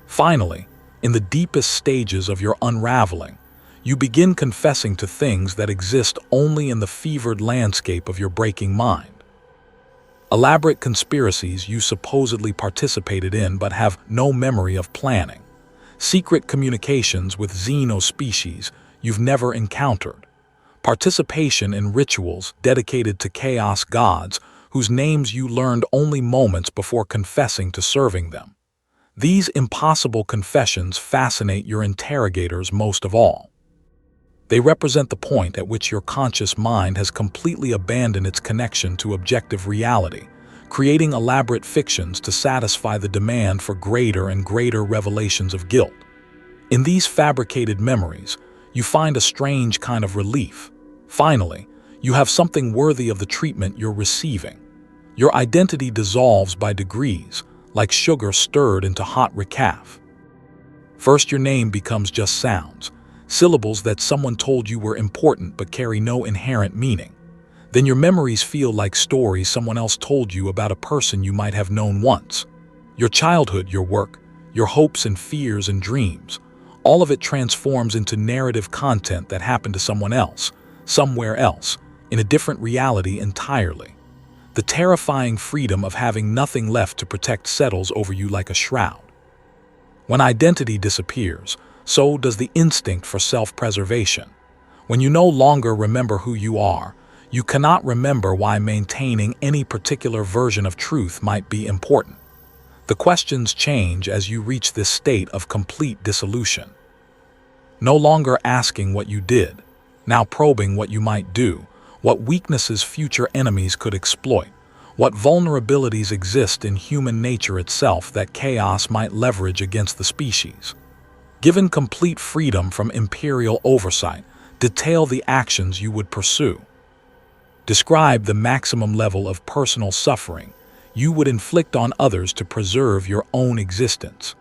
Finally, in the deepest stages of your unraveling, you begin confessing to things that exist only in the fevered landscape of your breaking mind. Elaborate conspiracies you supposedly participated in but have no memory of planning. Secret communications with xenospecies you've never encountered. Participation in rituals dedicated to chaos gods whose names you learned only moments before confessing to serving them. These impossible confessions fascinate your interrogators most of all. They represent the point at which your conscious mind has completely abandoned its connection to objective reality, creating elaborate fictions to satisfy the demand for greater and greater revelations of guilt. In these fabricated memories, you find a strange kind of relief. Finally, you have something worthy of the treatment you're receiving. Your identity dissolves by degrees, like sugar stirred into hot recaf. First, your name becomes just sounds, syllables that someone told you were important but carry no inherent meaning. Then your memories feel like stories someone else told you about a person you might have known once. Your childhood, your work, your hopes and fears and dreams, all of it transforms into narrative content that happened to someone else, somewhere else, in a different reality entirely. The terrifying freedom of having nothing left to protect settles over you like a shroud. When identity disappears, so does the instinct for self-preservation. When you no longer remember who you are, you cannot remember why maintaining any particular version of truth might be important. The questions change as you reach this state of complete dissolution. No longer asking what you did, now probing what you might do, what weaknesses future enemies could exploit, what vulnerabilities exist in human nature itself that chaos might leverage against the species. Given complete freedom from imperial oversight, detail the actions you would pursue. Describe the maximum level of personal suffering you would inflict on others to preserve your own existence.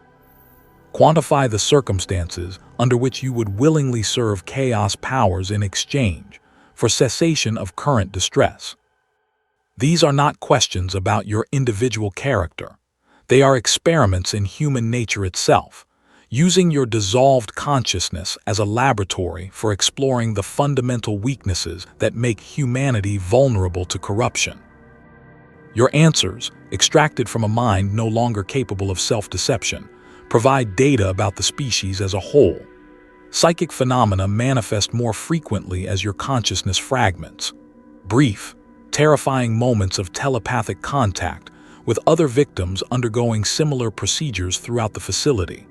Quantify the circumstances under which you would willingly serve chaos powers in exchange for cessation of current distress. These are not questions about your individual character. They are experiments in human nature itself, using your dissolved consciousness as a laboratory for exploring the fundamental weaknesses that make humanity vulnerable to corruption. Your answers, extracted from a mind no longer capable of self-deception, provide data about the species as a whole. Psychic phenomena manifest more frequently as your consciousness fragments. Brief, terrifying moments of telepathic contact with other victims undergoing similar procedures throughout the facility.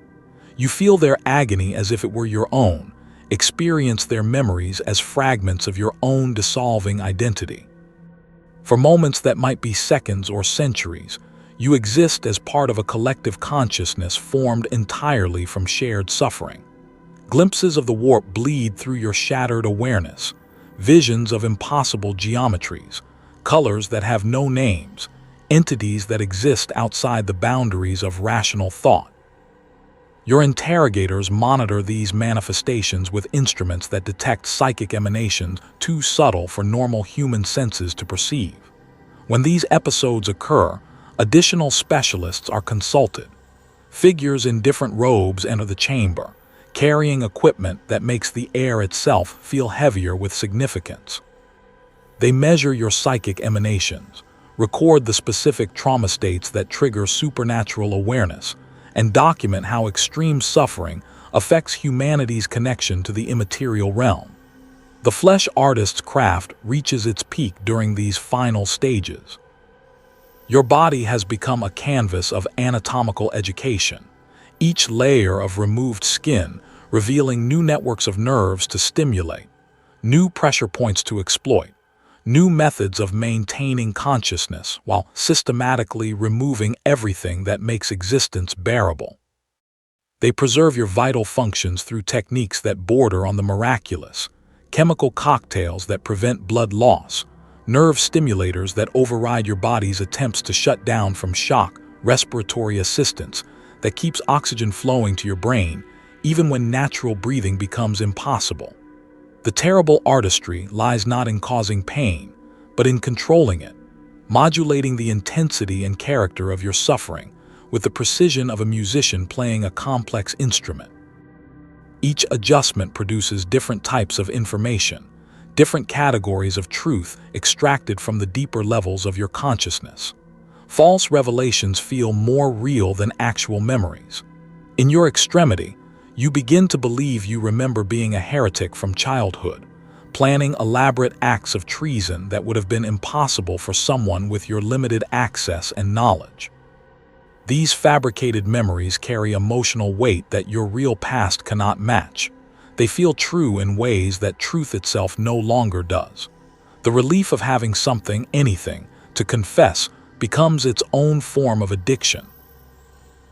You feel their agony as if it were your own, experience their memories as fragments of your own dissolving identity. For moments that might be seconds or centuries, you exist as part of a collective consciousness formed entirely from shared suffering. Glimpses of the warp bleed through your shattered awareness, visions of impossible geometries, colors that have no names, entities that exist outside the boundaries of rational thought. Your interrogators monitor these manifestations with instruments that detect psychic emanations too subtle for normal human senses to perceive. When these episodes occur, additional specialists are consulted. Figures in different robes enter the chamber, carrying equipment that makes the air itself feel heavier with significance. They measure your psychic emanations, record the specific trauma states that trigger supernatural awareness, and document how extreme suffering affects humanity's connection to the immaterial realm. The flesh artist's craft reaches its peak during these final stages. Your body has become a canvas of anatomical education, each layer of removed skin revealing new networks of nerves to stimulate, new pressure points to exploit, new methods of maintaining consciousness while systematically removing everything that makes existence bearable. They preserve your vital functions through techniques that border on the miraculous, chemical cocktails that prevent blood loss, nerve stimulators that override your body's attempts to shut down from shock, respiratory assistance that keeps oxygen flowing to your brain even when natural breathing becomes impossible. The terrible artistry lies not in causing pain, but in controlling it, modulating the intensity and character of your suffering with the precision of a musician playing a complex instrument. Each adjustment produces different types of information, different categories of truth extracted from the deeper levels of your consciousness. False revelations feel more real than actual memories. In your extremity, you begin to believe you remember being a heretic from childhood, planning elaborate acts of treason that would have been impossible for someone with your limited access and knowledge. These fabricated memories carry emotional weight that your real past cannot match. They feel true in ways that truth itself no longer does. The relief of having something, anything, to confess becomes its own form of addiction.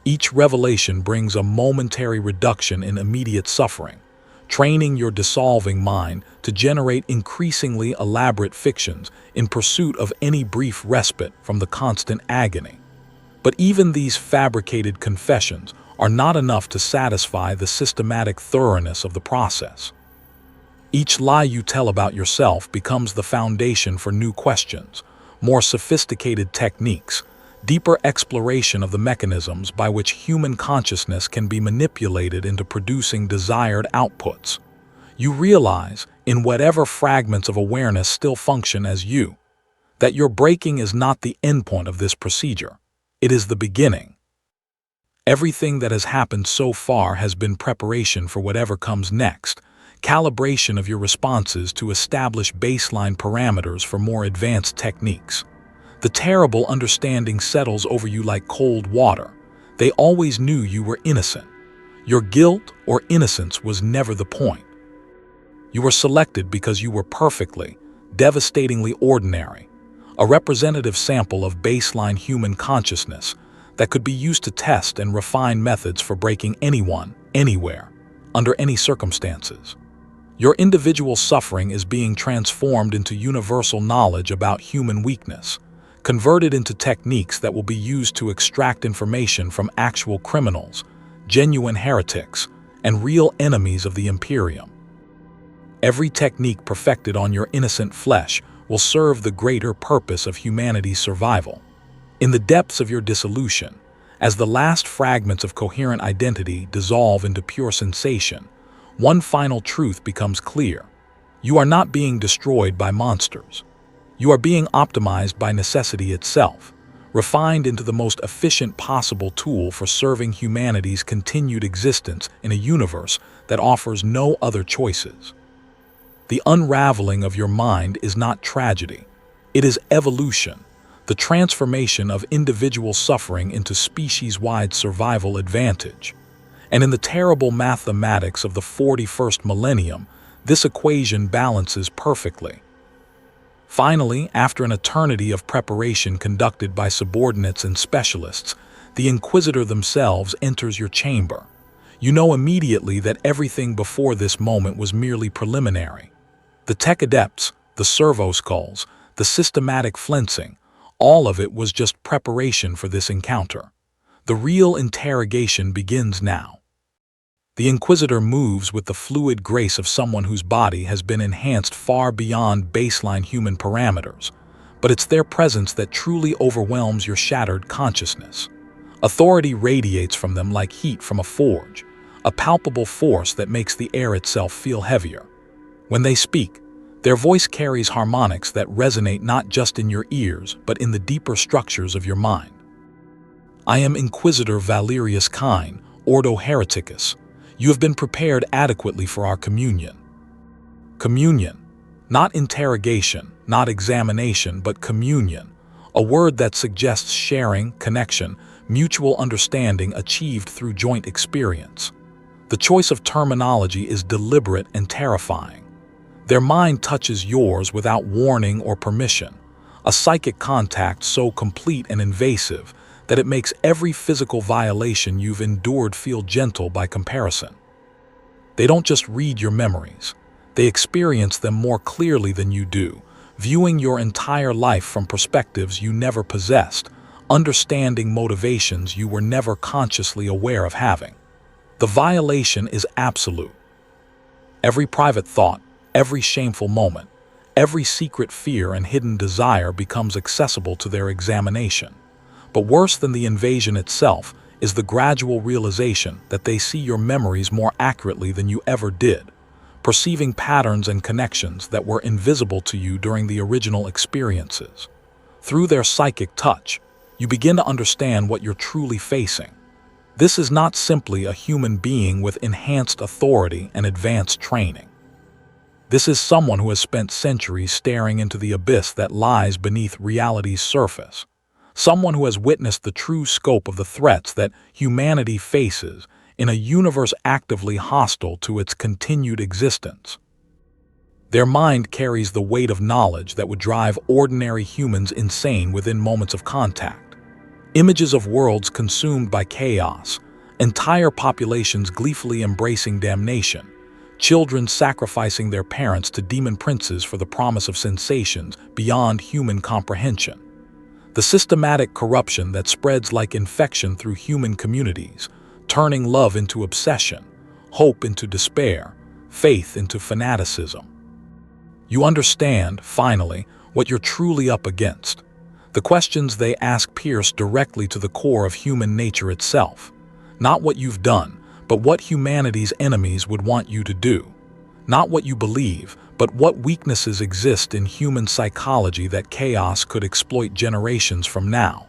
Each revelation brings a momentary reduction in immediate suffering, training your dissolving mind to generate increasingly elaborate fictions in pursuit of any brief respite from the constant agony. But even these fabricated confessions are not enough to satisfy the systematic thoroughness of the process. Each lie you tell about yourself becomes the foundation for new questions, more sophisticated techniques, deeper exploration of the mechanisms by which human consciousness can be manipulated into producing desired outputs. You realize, in whatever fragments of awareness still function as you, that your breaking is not the endpoint of this procedure. It is the beginning. Everything that has happened so far has been preparation for whatever comes next, calibration of your responses to establish baseline parameters for more advanced techniques. The terrible understanding settles over you like cold water. They always knew you were innocent. Your guilt or innocence was never the point. You were selected because you were perfectly, devastatingly ordinary, a representative sample of baseline human consciousness that could be used to test and refine methods for breaking anyone, anywhere, under any circumstances. Your individual suffering is being transformed into universal knowledge about human weakness, converted into techniques that will be used to extract information from actual criminals, genuine heretics, and real enemies of the Imperium. Every technique perfected on your innocent flesh will serve the greater purpose of humanity's survival. In the depths of your dissolution, as the last fragments of coherent identity dissolve into pure sensation, one final truth becomes clear. You are not being destroyed by monsters. You are being optimized by necessity itself, refined into the most efficient possible tool for serving humanity's continued existence in a universe that offers no other choices. The unraveling of your mind is not tragedy. It is evolution, the transformation of individual suffering into species-wide survival advantage. And in the terrible mathematics of the 41st millennium, this equation balances perfectly. Finally, after an eternity of preparation conducted by subordinates and specialists, the Inquisitor themselves enters your chamber. You know immediately that everything before this moment was merely preliminary. The tech adepts, the servo skulls, the systematic flensing, all of it was just preparation for this encounter. The real interrogation begins now. The Inquisitor moves with the fluid grace of someone whose body has been enhanced far beyond baseline human parameters, but it's their presence that truly overwhelms your shattered consciousness. Authority radiates from them like heat from a forge, a palpable force that makes the air itself feel heavier. When they speak, their voice carries harmonics that resonate not just in your ears, but in the deeper structures of your mind. I am Inquisitor Valerius Kine, Ordo Hereticus. You have been prepared adequately for our communion. Communion, not interrogation, not examination, but communion, a word that suggests sharing, connection, mutual understanding achieved through joint experience. The choice of terminology is deliberate and terrifying. Their mind touches yours without warning or permission, a psychic contact so complete and invasive that it makes every physical violation you've endured feel gentle by comparison. They don't just read your memories, they experience them more clearly than you do, viewing your entire life from perspectives you never possessed, understanding motivations you were never consciously aware of having. The violation is absolute. Every private thought, every shameful moment, every secret fear and hidden desire becomes accessible to their examination. But worse than the invasion itself is the gradual realization that they see your memories more accurately than you ever did, perceiving patterns and connections that were invisible to you during the original experiences. Through their psychic touch, you begin to understand what you're truly facing. This is not simply a human being with enhanced authority and advanced training. This is someone who has spent centuries staring into the abyss that lies beneath reality's surface. Someone who has witnessed the true scope of the threats that humanity faces in a universe actively hostile to its continued existence. Their mind carries the weight of knowledge that would drive ordinary humans insane within moments of contact. Images of worlds consumed by chaos, entire populations gleefully embracing damnation, children sacrificing their parents to demon princes for the promise of sensations beyond human comprehension. The systematic corruption that spreads like infection through human communities, turning love into obsession, hope into despair, faith into fanaticism. You understand, finally, what you're truly up against. The questions they ask pierce directly to the core of human nature itself. Not what you've done, but what humanity's enemies would want you to do. Not what you believe, but what weaknesses exist in human psychology that chaos could exploit generations from now.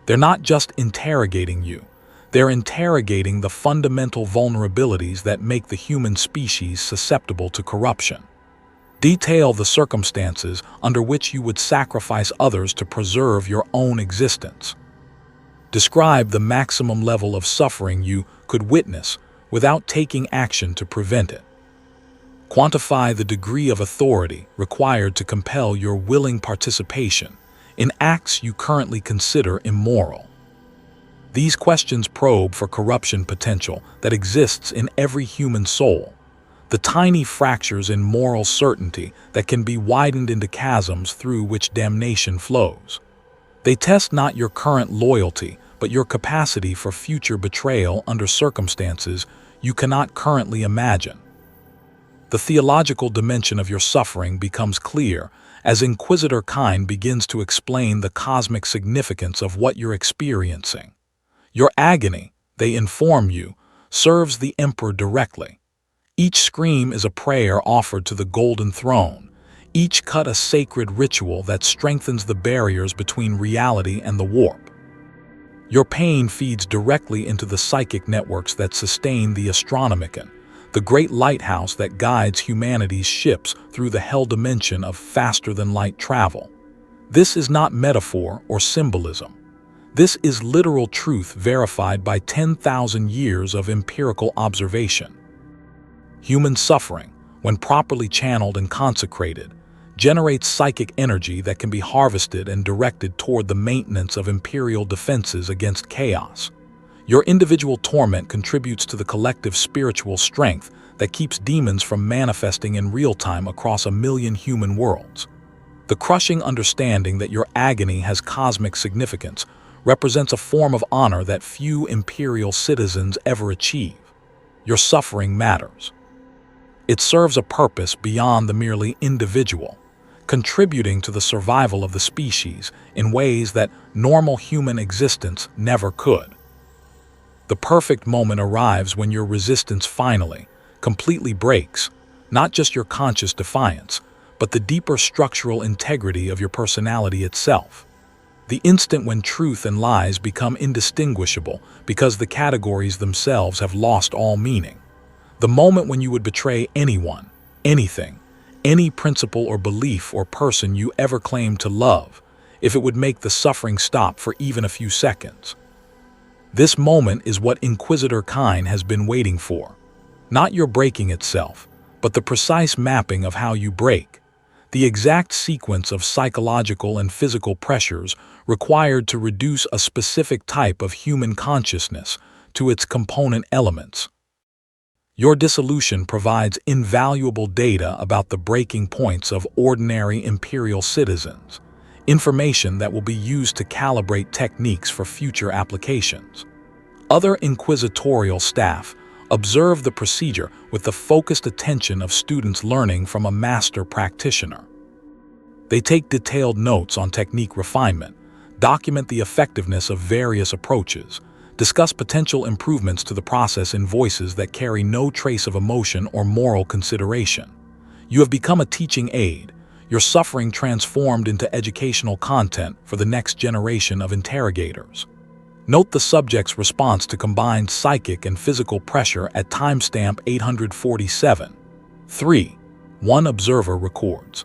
They're not just interrogating you, they're interrogating the fundamental vulnerabilities that make the human species susceptible to corruption. Detail the circumstances under which you would sacrifice others to preserve your own existence. Describe the maximum level of suffering you could witness without taking action to prevent it. Quantify the degree of authority required to compel your willing participation in acts you currently consider immoral. These questions probe for corruption potential that exists in every human soul, the tiny fractures in moral certainty that can be widened into chasms through which damnation flows. They test not your current loyalty, but your capacity for future betrayal under circumstances you cannot currently imagine. The theological dimension of your suffering becomes clear as Inquisitor Kine begins to explain the cosmic significance of what you're experiencing. Your agony, they inform you, serves the Emperor directly. Each scream is a prayer offered to the Golden Throne, each cut a sacred ritual that strengthens the barriers between reality and the warp. Your pain feeds directly into the psychic networks that sustain the Astronomicon, the great lighthouse that guides humanity's ships through the hell dimension of faster-than-light travel. This is not metaphor or symbolism. This is literal truth verified by 10,000 years of empirical observation. Human suffering, when properly channeled and consecrated, generates psychic energy that can be harvested and directed toward the maintenance of imperial defenses against chaos. Your individual torment contributes to the collective spiritual strength that keeps demons from manifesting in real time across 1 million human worlds. The crushing understanding that your agony has cosmic significance represents a form of honor that few imperial citizens ever achieve. Your suffering matters. It serves a purpose beyond the merely individual, contributing to the survival of the species in ways that normal human existence never could. The perfect moment arrives when your resistance finally, completely breaks, not just your conscious defiance, but the deeper structural integrity of your personality itself. The instant when truth and lies become indistinguishable because the categories themselves have lost all meaning. The moment when you would betray anyone, anything, any principle or belief or person you ever claimed to love, if it would make the suffering stop for even a few seconds. This moment is what Inquisitor Kine has been waiting for. Not your breaking itself, but the precise mapping of how you break. The exact sequence of psychological and physical pressures required to reduce a specific type of human consciousness to its component elements. Your dissolution provides invaluable data about the breaking points of ordinary imperial citizens, information that will be used to calibrate techniques for future applications. Other inquisitorial staff observe the procedure with the focused attention of students learning from a master practitioner. They take detailed notes on technique refinement, document the effectiveness of various approaches, discuss potential improvements to the process in voices that carry no trace of emotion or moral consideration. You have become a teaching aid, your suffering transformed into educational content for the next generation of interrogators. Note the subject's response to combined psychic and physical pressure at timestamp 847. 3. One observer records.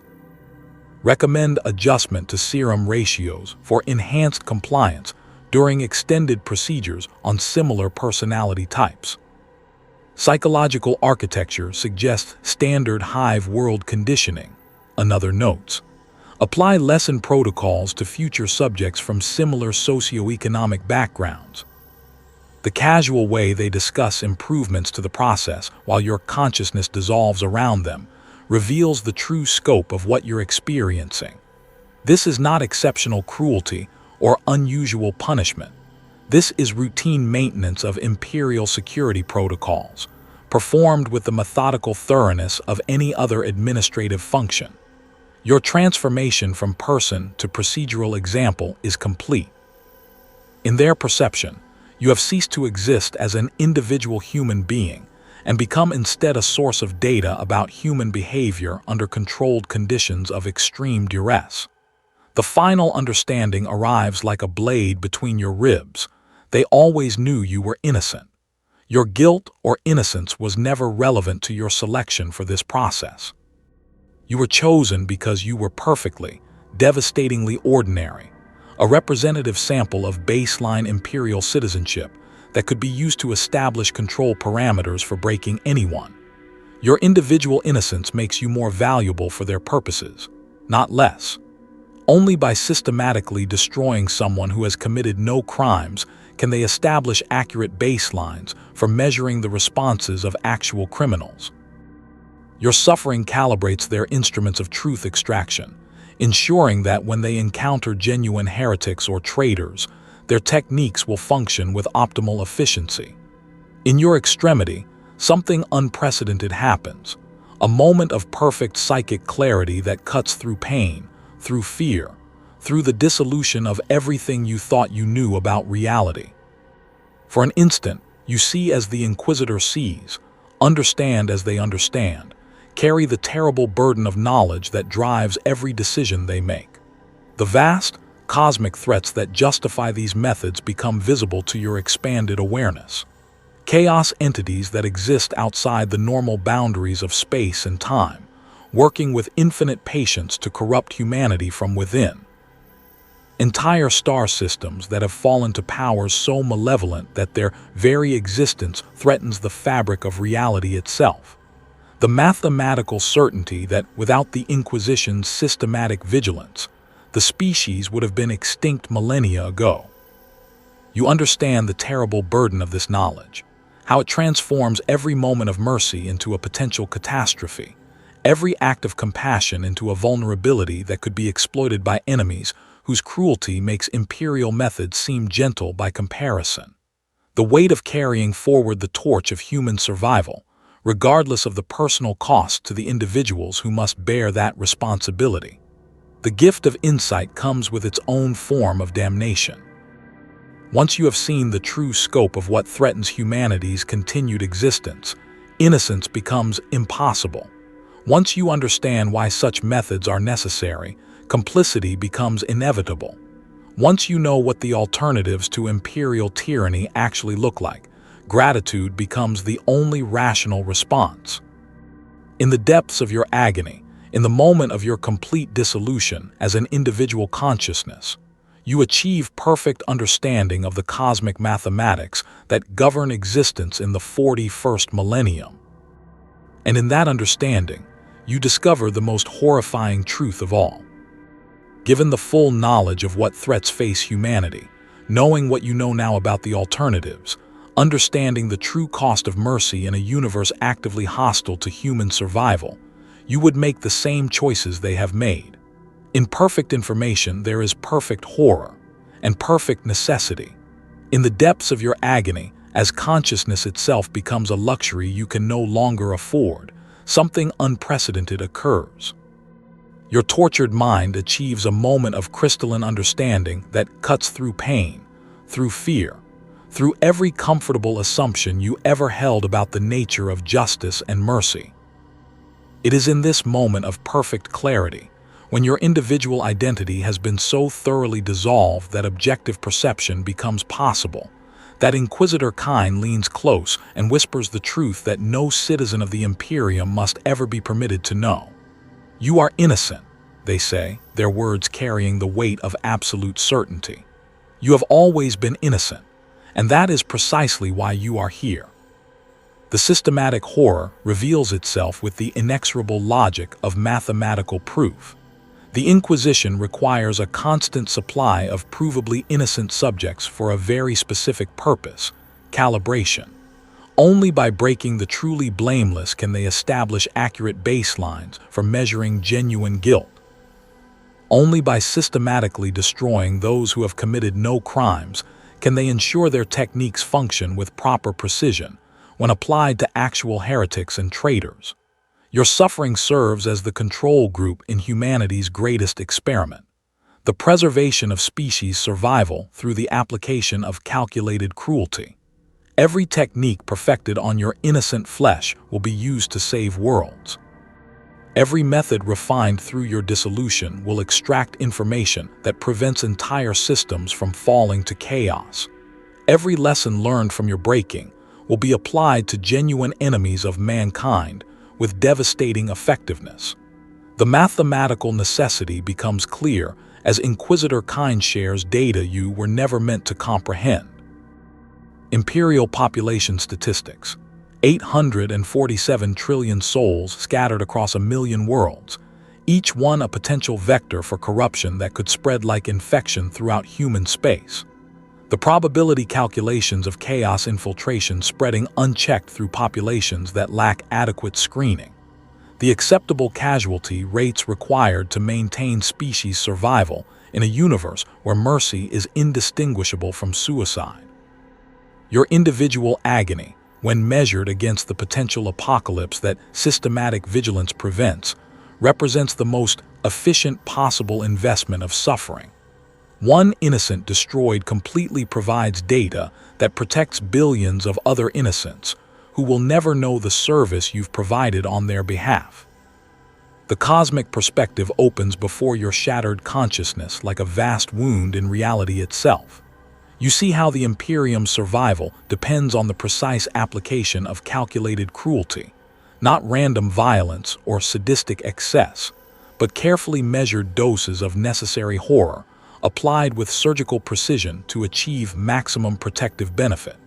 Recommend adjustment to serum ratios for enhanced compliance during extended procedures on similar personality types. Psychological architecture suggests standard hive world conditioning. Another notes. Apply lesson protocols to future subjects from similar socioeconomic backgrounds. The casual way they discuss improvements to the process while your consciousness dissolves around them reveals the true scope of what you're experiencing. This is not exceptional cruelty or unusual punishment. This is routine maintenance of imperial security protocols, performed with the methodical thoroughness of any other administrative function. Your transformation from person to procedural example is complete. In their perception, you have ceased to exist as an individual human being and become instead a source of data about human behavior under controlled conditions of extreme duress. The final understanding arrives like a blade between your ribs. They always knew you were innocent. Your guilt or innocence was never relevant to your selection for this process. You were chosen because you were perfectly, devastatingly ordinary, a representative sample of baseline imperial citizenship that could be used to establish control parameters for breaking anyone. Your individual innocence makes you more valuable for their purposes, not less. Only by systematically destroying someone who has committed no crimes can they establish accurate baselines for measuring the responses of actual criminals. Your suffering calibrates their instruments of truth extraction, ensuring that when they encounter genuine heretics or traitors, their techniques will function with optimal efficiency. In your extremity, something unprecedented happens, a moment of perfect psychic clarity that cuts through pain, through fear, through the dissolution of everything you thought you knew about reality. For an instant, you see as the Inquisitor sees, understand as they understand, carry the terrible burden of knowledge that drives every decision they make. The vast, cosmic threats that justify these methods become visible to your expanded awareness. Chaos entities that exist outside the normal boundaries of space and time, working with infinite patience to corrupt humanity from within. Entire star systems that have fallen to powers so malevolent that their very existence threatens the fabric of reality itself. The mathematical certainty that without the Inquisition's systematic vigilance, the species would have been extinct millennia ago. You understand the terrible burden of this knowledge, how it transforms every moment of mercy into a potential catastrophe, every act of compassion into a vulnerability that could be exploited by enemies whose cruelty makes imperial methods seem gentle by comparison. The weight of carrying forward the torch of human survival, regardless of the personal cost to the individuals who must bear that responsibility. The gift of insight comes with its own form of damnation. Once you have seen the true scope of what threatens humanity's continued existence, innocence becomes impossible. Once you understand why such methods are necessary, complicity becomes inevitable. Once you know what the alternatives to imperial tyranny actually look like, gratitude becomes the only rational response. In the depths of your agony, in the moment of your complete dissolution as an individual consciousness, you achieve perfect understanding of the cosmic mathematics that govern existence in the 41st millennium. And in that understanding, you discover the most horrifying truth of all. Given the full knowledge of what threats face humanity, knowing what you know now about the alternatives, understanding the true cost of mercy in a universe actively hostile to human survival, you would make the same choices they have made. In perfect information, there is perfect horror and perfect necessity. In the depths of your agony, as consciousness itself becomes a luxury you can no longer afford, something unprecedented occurs. Your tortured mind achieves a moment of crystalline understanding that cuts through pain, through fear, through every comfortable assumption you ever held about the nature of justice and mercy. It is in this moment of perfect clarity, when your individual identity has been so thoroughly dissolved that objective perception becomes possible, that Inquisitor kind leans close and whispers the truth that no citizen of the Imperium must ever be permitted to know. You are innocent, they say, their words carrying the weight of absolute certainty. You have always been innocent, and that is precisely why you are here. The systematic horror reveals itself with the inexorable logic of mathematical proof. The Inquisition requires a constant supply of provably innocent subjects for a very specific purpose: calibration. Only by breaking the truly blameless can they establish accurate baselines for measuring genuine guilt. Only by systematically destroying those who have committed no crimes can they ensure their techniques function with proper precision when applied to actual heretics and traitors. Your suffering serves as the control group in humanity's greatest experiment, the preservation of species survival through the application of calculated cruelty. Every technique perfected on your innocent flesh will be used to save worlds. Every method refined through your dissolution will extract information that prevents entire systems from falling to chaos. Every lesson learned from your breaking will be applied to genuine enemies of mankind with devastating effectiveness. The mathematical necessity becomes clear as Inquisitor kind shares data you were never meant to comprehend. Imperial population statistics: 847 trillion souls scattered across 1 million worlds, each one a potential vector for corruption that could spread like infection throughout human space. The probability calculations of chaos infiltration spreading unchecked through populations that lack adequate screening. the acceptable casualty rates required to maintain species survival in a universe where mercy is indistinguishable from suicide. Your individual agony, when measured against the potential apocalypse that systematic vigilance prevents, represents the most efficient possible investment of suffering. One innocent destroyed completely provides data that protects billions of other innocents who will never know the service you've provided on their behalf. The cosmic perspective opens before your shattered consciousness like a vast wound in reality itself. You see how the Imperium's survival depends on the precise application of calculated cruelty, not random violence or sadistic excess, but carefully measured doses of necessary horror, applied with surgical precision to achieve maximum protective benefit.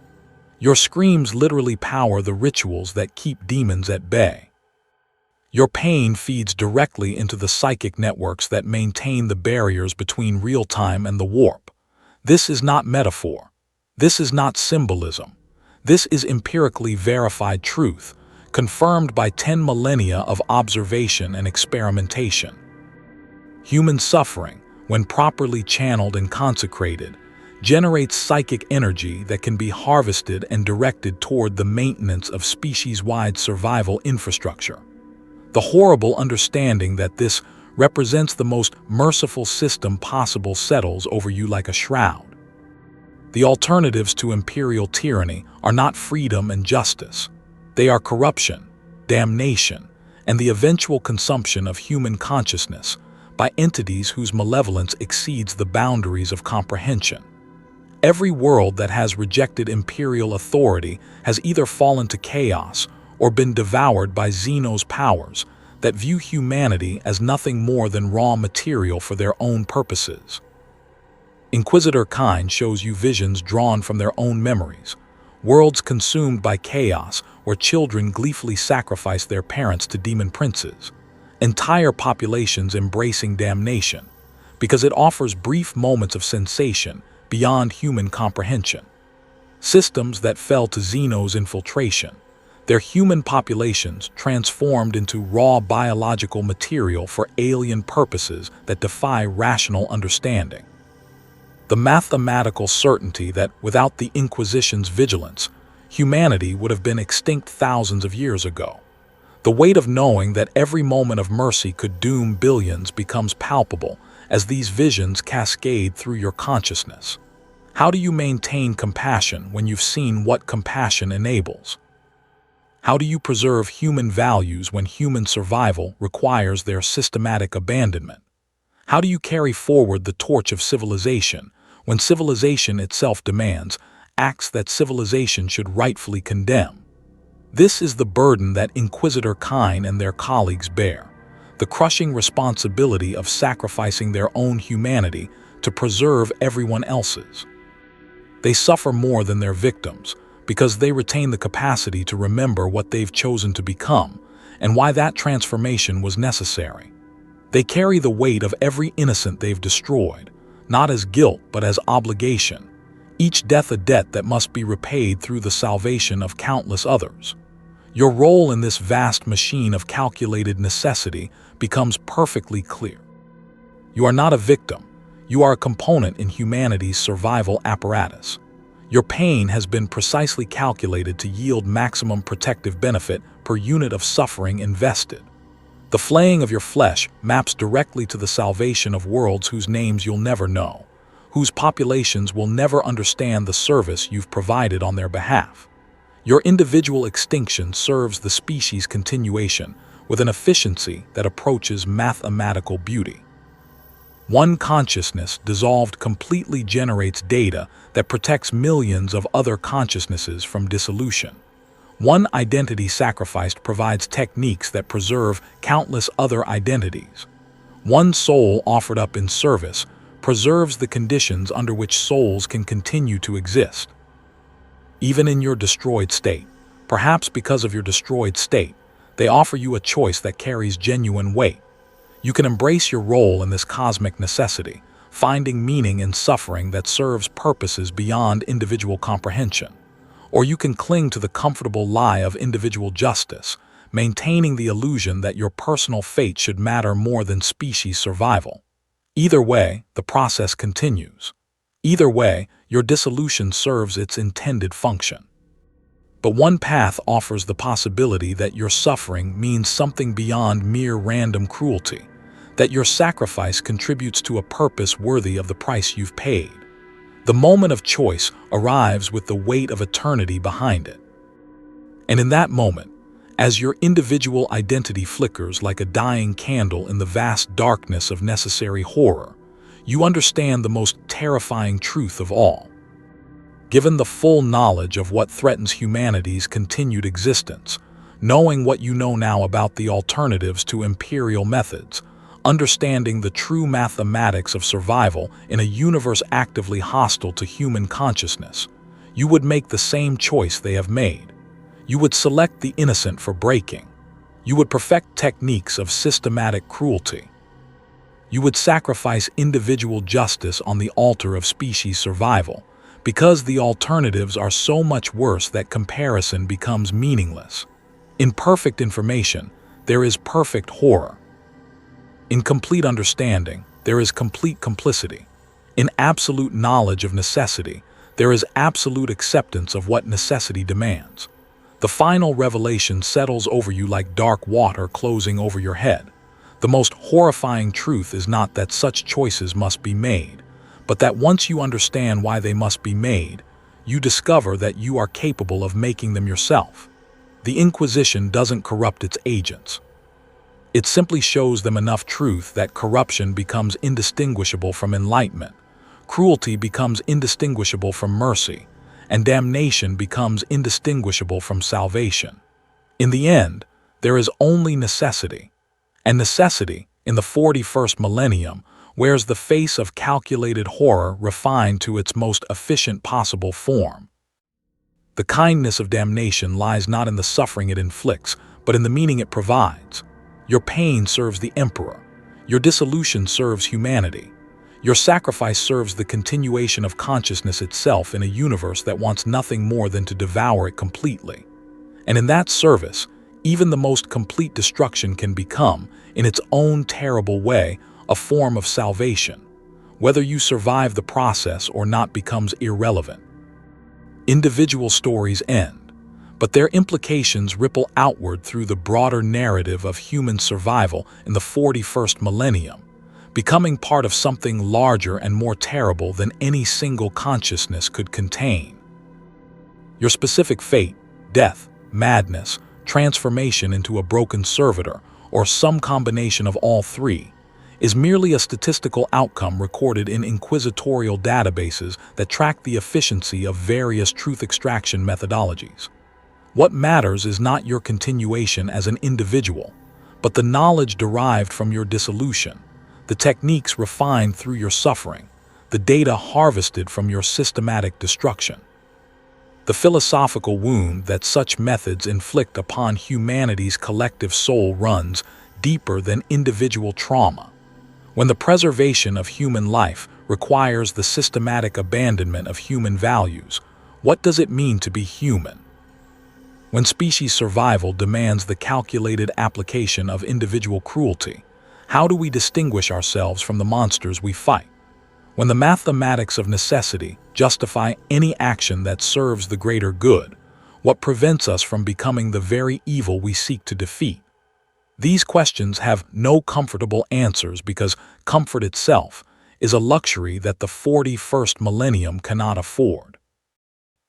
Your screams literally power the rituals that keep demons at bay. Your pain feeds directly into the psychic networks that maintain the barriers between real-time and the warp. This is not metaphor. This is not symbolism. This is empirically verified truth, confirmed by 10 millennia of observation and experimentation. Human suffering, when properly channeled and consecrated, generates psychic energy that can be harvested and directed toward the maintenance of species-wide survival infrastructure. The horrible understanding that this represents the most merciful system possible settles over you like a shroud. The alternatives to imperial tyranny are not freedom and justice. They are corruption, damnation, and the eventual consumption of human consciousness by entities whose malevolence exceeds the boundaries of comprehension. Every world that has rejected imperial authority has either fallen to chaos or been devoured by Xeno's powers that view humanity as nothing more than raw material for their own purposes. Inquisitor kind shows you visions drawn from their own memories, worlds consumed by chaos where children gleefully sacrifice their parents to demon princes, entire populations embracing damnation, because it offers brief moments of sensation beyond human comprehension. Systems that fell to Xeno's infiltration, their human populations transformed into raw biological material for alien purposes that defy rational understanding. The mathematical certainty that without the Inquisition's vigilance, humanity would have been extinct thousands of years ago. The weight of knowing that every moment of mercy could doom billions becomes palpable as these visions cascade through your consciousness. How do you maintain compassion when you've seen what compassion enables? How do you preserve human values when human survival requires their systematic abandonment? How do you carry forward the torch of civilization when civilization itself demands acts that civilization should rightfully condemn? This is the burden that Inquisitor kind and their colleagues bear, the crushing responsibility of sacrificing their own humanity to preserve everyone else's. They suffer more than their victims because they retain the capacity to remember what they've chosen to become and why that transformation was necessary. They carry the weight of every innocent they've destroyed, not as guilt but as obligation, each death a debt that must be repaid through the salvation of countless others. Your role in this vast machine of calculated necessity becomes perfectly clear. You are not a victim. You are a component in humanity's survival apparatus. Your pain has been precisely calculated to yield maximum protective benefit per unit of suffering invested. The flaying of your flesh maps directly to the salvation of worlds whose names you'll never know, whose populations will never understand the service you've provided on their behalf. Your individual extinction serves the species' continuation with an efficiency that approaches mathematical beauty. One consciousness dissolved completely generates data that protects millions of other consciousnesses from dissolution. One identity sacrificed provides techniques that preserve countless other identities. One soul offered up in service preserves the conditions under which souls can continue to exist. Even in your destroyed state, perhaps because of your destroyed state, they offer you a choice that carries genuine weight. You can embrace your role in this cosmic necessity, finding meaning in suffering that serves purposes beyond individual comprehension. Or you can cling to the comfortable lie of individual justice, maintaining the illusion that your personal fate should matter more than species survival. Either way, the process continues. Either way, your dissolution serves its intended function. But one path offers the possibility that your suffering means something beyond mere random cruelty, that your sacrifice contributes to a purpose worthy of the price you've paid. The moment of choice arrives with the weight of eternity behind it. And in that moment, as your individual identity flickers like a dying candle in the vast darkness of necessary horror, you understand the most terrifying truth of all. Given the full knowledge of what threatens humanity's continued existence, knowing what you know now about the alternatives to imperial methods, understanding the true mathematics of survival in a universe actively hostile to human consciousness, you would make the same choice they have made. You would select the innocent for breaking. You would perfect techniques of systematic cruelty. You would sacrifice individual justice on the altar of species survival, because the alternatives are so much worse that comparison becomes meaningless. In perfect information, there is perfect horror. In complete understanding, there is complete complicity. In absolute knowledge of necessity, there is absolute acceptance of what necessity demands. The final revelation settles over you like dark water closing over your head. The most horrifying truth is not that such choices must be made, but that once you understand why they must be made, you discover that you are capable of making them yourself. The Inquisition doesn't corrupt its agents. It simply shows them enough truth that corruption becomes indistinguishable from enlightenment, cruelty becomes indistinguishable from mercy, and damnation becomes indistinguishable from salvation. In the end, there is only necessity, and necessity, in the 41st millennium, wears the face of calculated horror refined to its most efficient possible form. The kindness of damnation lies not in the suffering it inflicts, but in the meaning it provides. Your pain serves the Emperor. Your dissolution serves humanity. Your sacrifice serves the continuation of consciousness itself in a universe that wants nothing more than to devour it completely. And in that service, even the most complete destruction can become, in its own terrible way, a form of salvation. Whether you survive the process or not becomes irrelevant. Individual stories end, but their implications ripple outward through the broader narrative of human survival in the 41st millennium, becoming part of something larger and more terrible than any single consciousness could contain. Your specific fate, death, madness, transformation into a broken servitor, or some combination of all three, is merely a statistical outcome recorded in inquisitorial databases that track the efficiency of various truth extraction methodologies. What matters is not your continuation as an individual, but the knowledge derived from your dissolution, the techniques refined through your suffering, the data harvested from your systematic destruction. The philosophical wound that such methods inflict upon humanity's collective soul runs deeper than individual trauma. When the preservation of human life requires the systematic abandonment of human values, what does it mean to be human? When species survival demands the calculated application of individual cruelty, how do we distinguish ourselves from the monsters we fight? When the mathematics of necessity justify any action that serves the greater good, what prevents us from becoming the very evil we seek to defeat? These questions have no comfortable answers because comfort itself is a luxury that the 41st millennium cannot afford.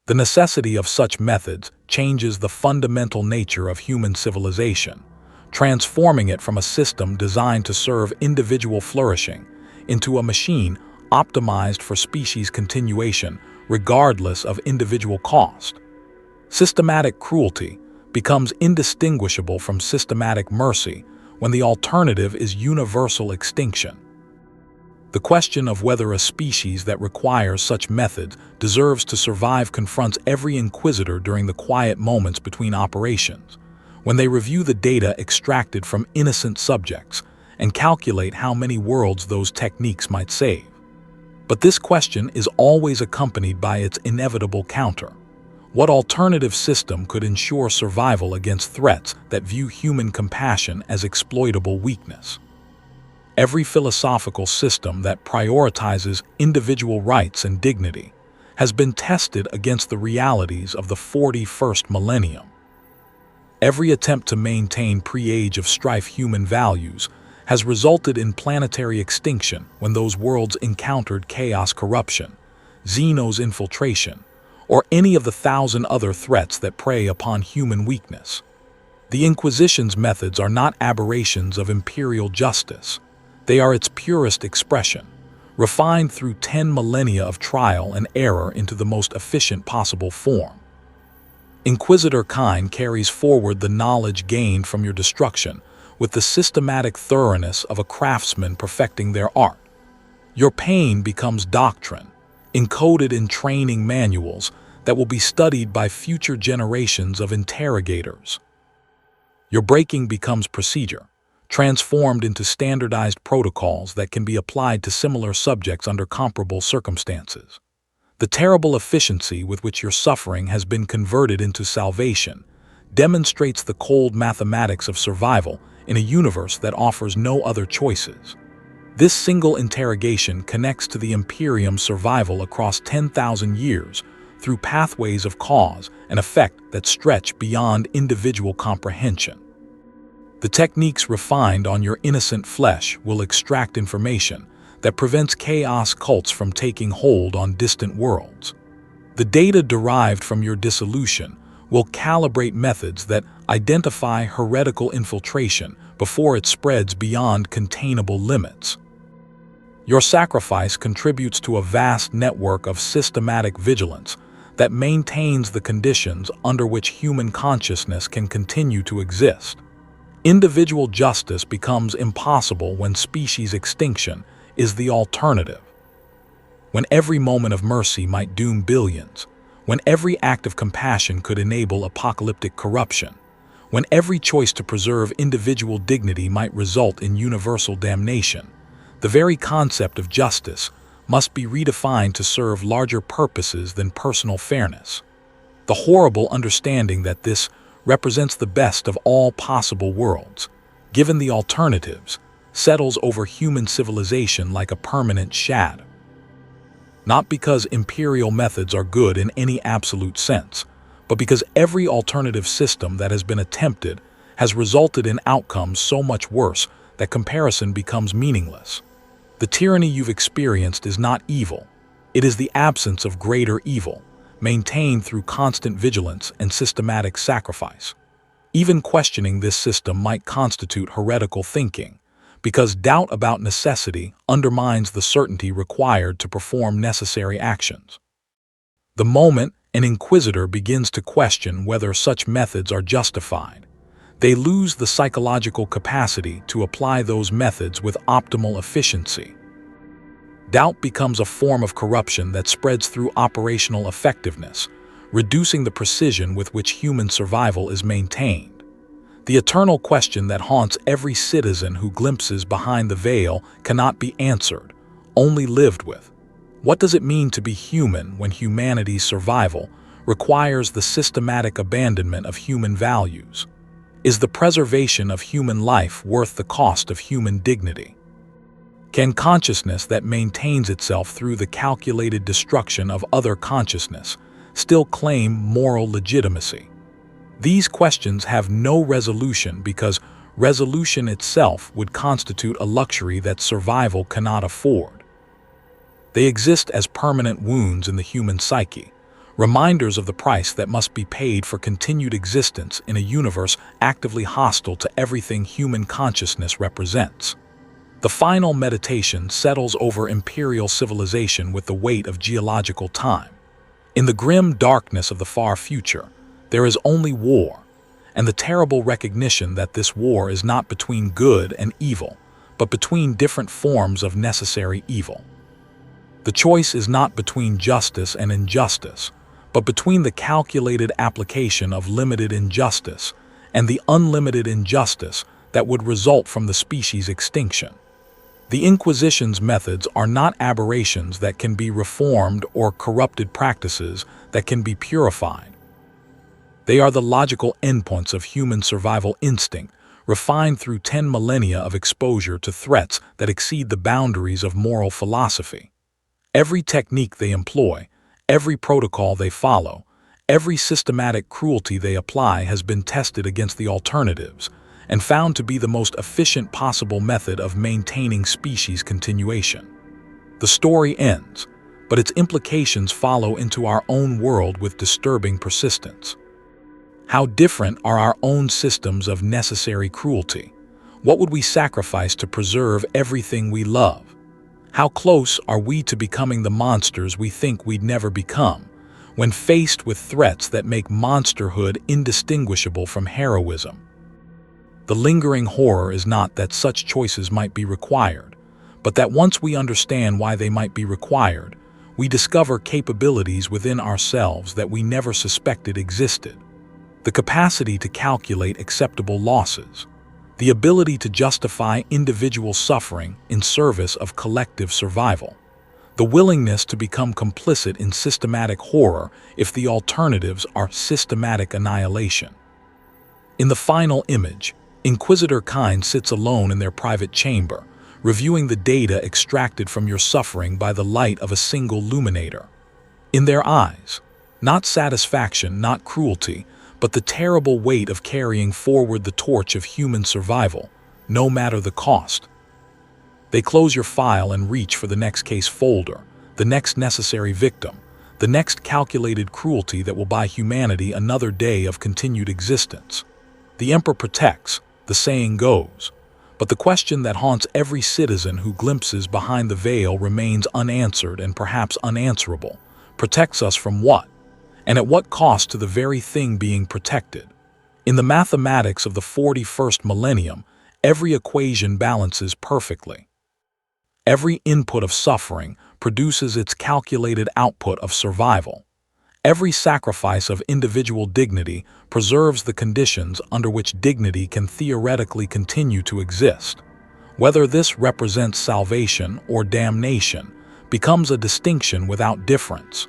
The necessity of such methods changes the fundamental nature of human civilization, transforming it from a system designed to serve individual flourishing into a machine optimized for species continuation regardless of individual cost. Systematic cruelty becomes indistinguishable from systematic mercy when the alternative is universal extinction. The question of whether a species that requires such methods deserves to survive confronts every inquisitor during the quiet moments between operations, when they review the data extracted from innocent subjects and calculate how many worlds those techniques might save. But this question is always accompanied by its inevitable counter. What alternative system could ensure survival against threats that view human compassion as exploitable weakness? Every philosophical system that prioritizes individual rights and dignity has been tested against the realities of the 41st millennium. Every attempt to maintain pre-age of strife human values has resulted in planetary extinction when those worlds encountered chaos, corruption, Xenos infiltration, or any of the 1,000 other threats that prey upon human weakness. The Inquisition's methods are not aberrations of imperial justice. They are its purest expression, refined through 10 millennia of trial and error into the most efficient possible form. Inquisitor kind carries forward the knowledge gained from your destruction with the systematic thoroughness of a craftsman perfecting their art. Your pain becomes doctrine, encoded in training manuals that will be studied by future generations of interrogators. Your breaking becomes procedure, transformed into standardized protocols that can be applied to similar subjects under comparable circumstances. The terrible efficiency with which your suffering has been converted into salvation demonstrates the cold mathematics of survival in a universe that offers no other choices. This single interrogation connects to the Imperium's survival across 10,000 years through pathways of cause and effect that stretch beyond individual comprehension. The techniques refined on your innocent flesh will extract information that prevents chaos cults from taking hold on distant worlds. The data derived from your dissolution will calibrate methods that identify heretical infiltration before it spreads beyond containable limits. Your sacrifice contributes to a vast network of systematic vigilance that maintains the conditions under which human consciousness can continue to exist. Individual justice becomes impossible when species extinction is the alternative. When every moment of mercy might doom billions, when every act of compassion could enable apocalyptic corruption, when every choice to preserve individual dignity might result in universal damnation, the very concept of justice must be redefined to serve larger purposes than personal fairness. The horrible understanding that this represents the best of all possible worlds, given the alternatives, settles over human civilization like a permanent shadow. Not because imperial methods are good in any absolute sense, but because every alternative system that has been attempted has resulted in outcomes so much worse that comparison becomes meaningless. The tyranny you've experienced is not evil. It is the absence of greater evil, maintained through constant vigilance and systematic sacrifice. Even questioning this system might constitute heretical thinking, because doubt about necessity undermines the certainty required to perform necessary actions. The moment an inquisitor begins to question whether such methods are justified, they lose the psychological capacity to apply those methods with optimal efficiency. Doubt becomes a form of corruption that spreads through operational effectiveness, reducing the precision with which human survival is maintained. The eternal question that haunts every citizen who glimpses behind the veil cannot be answered, only lived with. What does it mean to be human when humanity's survival requires the systematic abandonment of human values? Is the preservation of human life worth the cost of human dignity? Can consciousness that maintains itself through the calculated destruction of other consciousness still claim moral legitimacy? These questions have no resolution because resolution itself would constitute a luxury that survival cannot afford. They exist as permanent wounds in the human psyche, reminders of the price that must be paid for continued existence in a universe actively hostile to everything human consciousness represents. The final meditation settles over imperial civilization with the weight of geological time. In the grim darkness of the far future, there is only war, and the terrible recognition that this war is not between good and evil, but between different forms of necessary evil. The choice is not between justice and injustice, but between the calculated application of limited injustice and the unlimited injustice that would result from the species' extinction. The Inquisition's methods are not aberrations that can be reformed or corrupted practices that can be purified. They are the logical endpoints of human survival instinct, refined through 10 millennia of exposure to threats that exceed the boundaries of moral philosophy. Every technique they employ, every protocol they follow, every systematic cruelty they apply has been tested against the alternatives and found to be the most efficient possible method of maintaining species continuation. The story ends, but its implications follow into our own world with disturbing persistence. How different are our own systems of necessary cruelty? What would we sacrifice to preserve everything we love? How close are we to becoming the monsters we think we'd never become, when faced with threats that make monsterhood indistinguishable from heroism? The lingering horror is not that such choices might be required, but that once we understand why they might be required, we discover capabilities within ourselves that we never suspected existed. The capacity to calculate acceptable losses, the ability to justify individual suffering in service of collective survival, the willingness to become complicit in systematic horror if the alternatives are systematic annihilation. In the final image, Inquisitor kind sits alone in their private chamber, reviewing the data extracted from your suffering by the light of a single luminator. In their eyes, not satisfaction, not cruelty, but the terrible weight of carrying forward the torch of human survival, no matter the cost. They close your file and reach for the next case folder, the next necessary victim, the next calculated cruelty that will buy humanity another day of continued existence. The Emperor protects, the saying goes, but the question that haunts every citizen who glimpses behind the veil remains unanswered and perhaps unanswerable. Protects us from what? And at what cost to the very thing being protected? In the mathematics of the 41st millennium, every equation balances perfectly. Every input of suffering produces its calculated output of survival. Every sacrifice of individual dignity preserves the conditions under which dignity can theoretically continue to exist. Whether this represents salvation or damnation becomes a distinction without difference.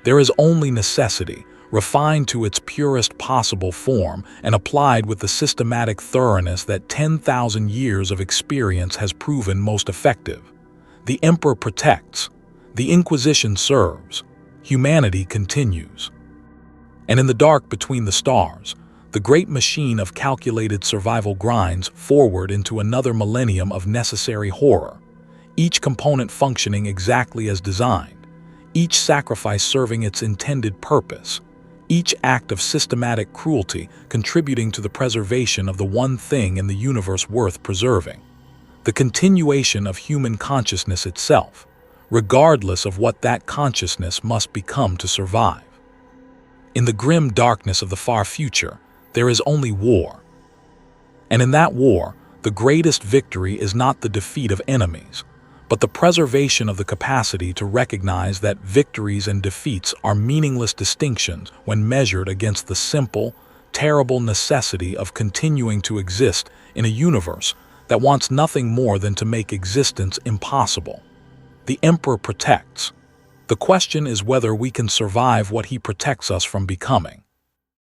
There is only necessity, refined to its purest possible form and applied with the systematic thoroughness that 10,000 years of experience has proven most effective. The Emperor protects, the Inquisition serves, humanity continues. And in the dark between the stars, the great machine of calculated survival grinds forward into another millennium of necessary horror, each component functioning exactly as designed, each sacrifice serving its intended purpose, each act of systematic cruelty contributing to the preservation of the one thing in the universe worth preserving, the continuation of human consciousness itself, regardless of what that consciousness must become to survive. In the grim darkness of the far future, there is only war. And in that war, the greatest victory is not the defeat of enemies, but the preservation of the capacity to recognize that victories and defeats are meaningless distinctions when measured against the simple, terrible necessity of continuing to exist in a universe that wants nothing more than to make existence impossible. The Emperor protects. The question is whether we can survive what he protects us from becoming.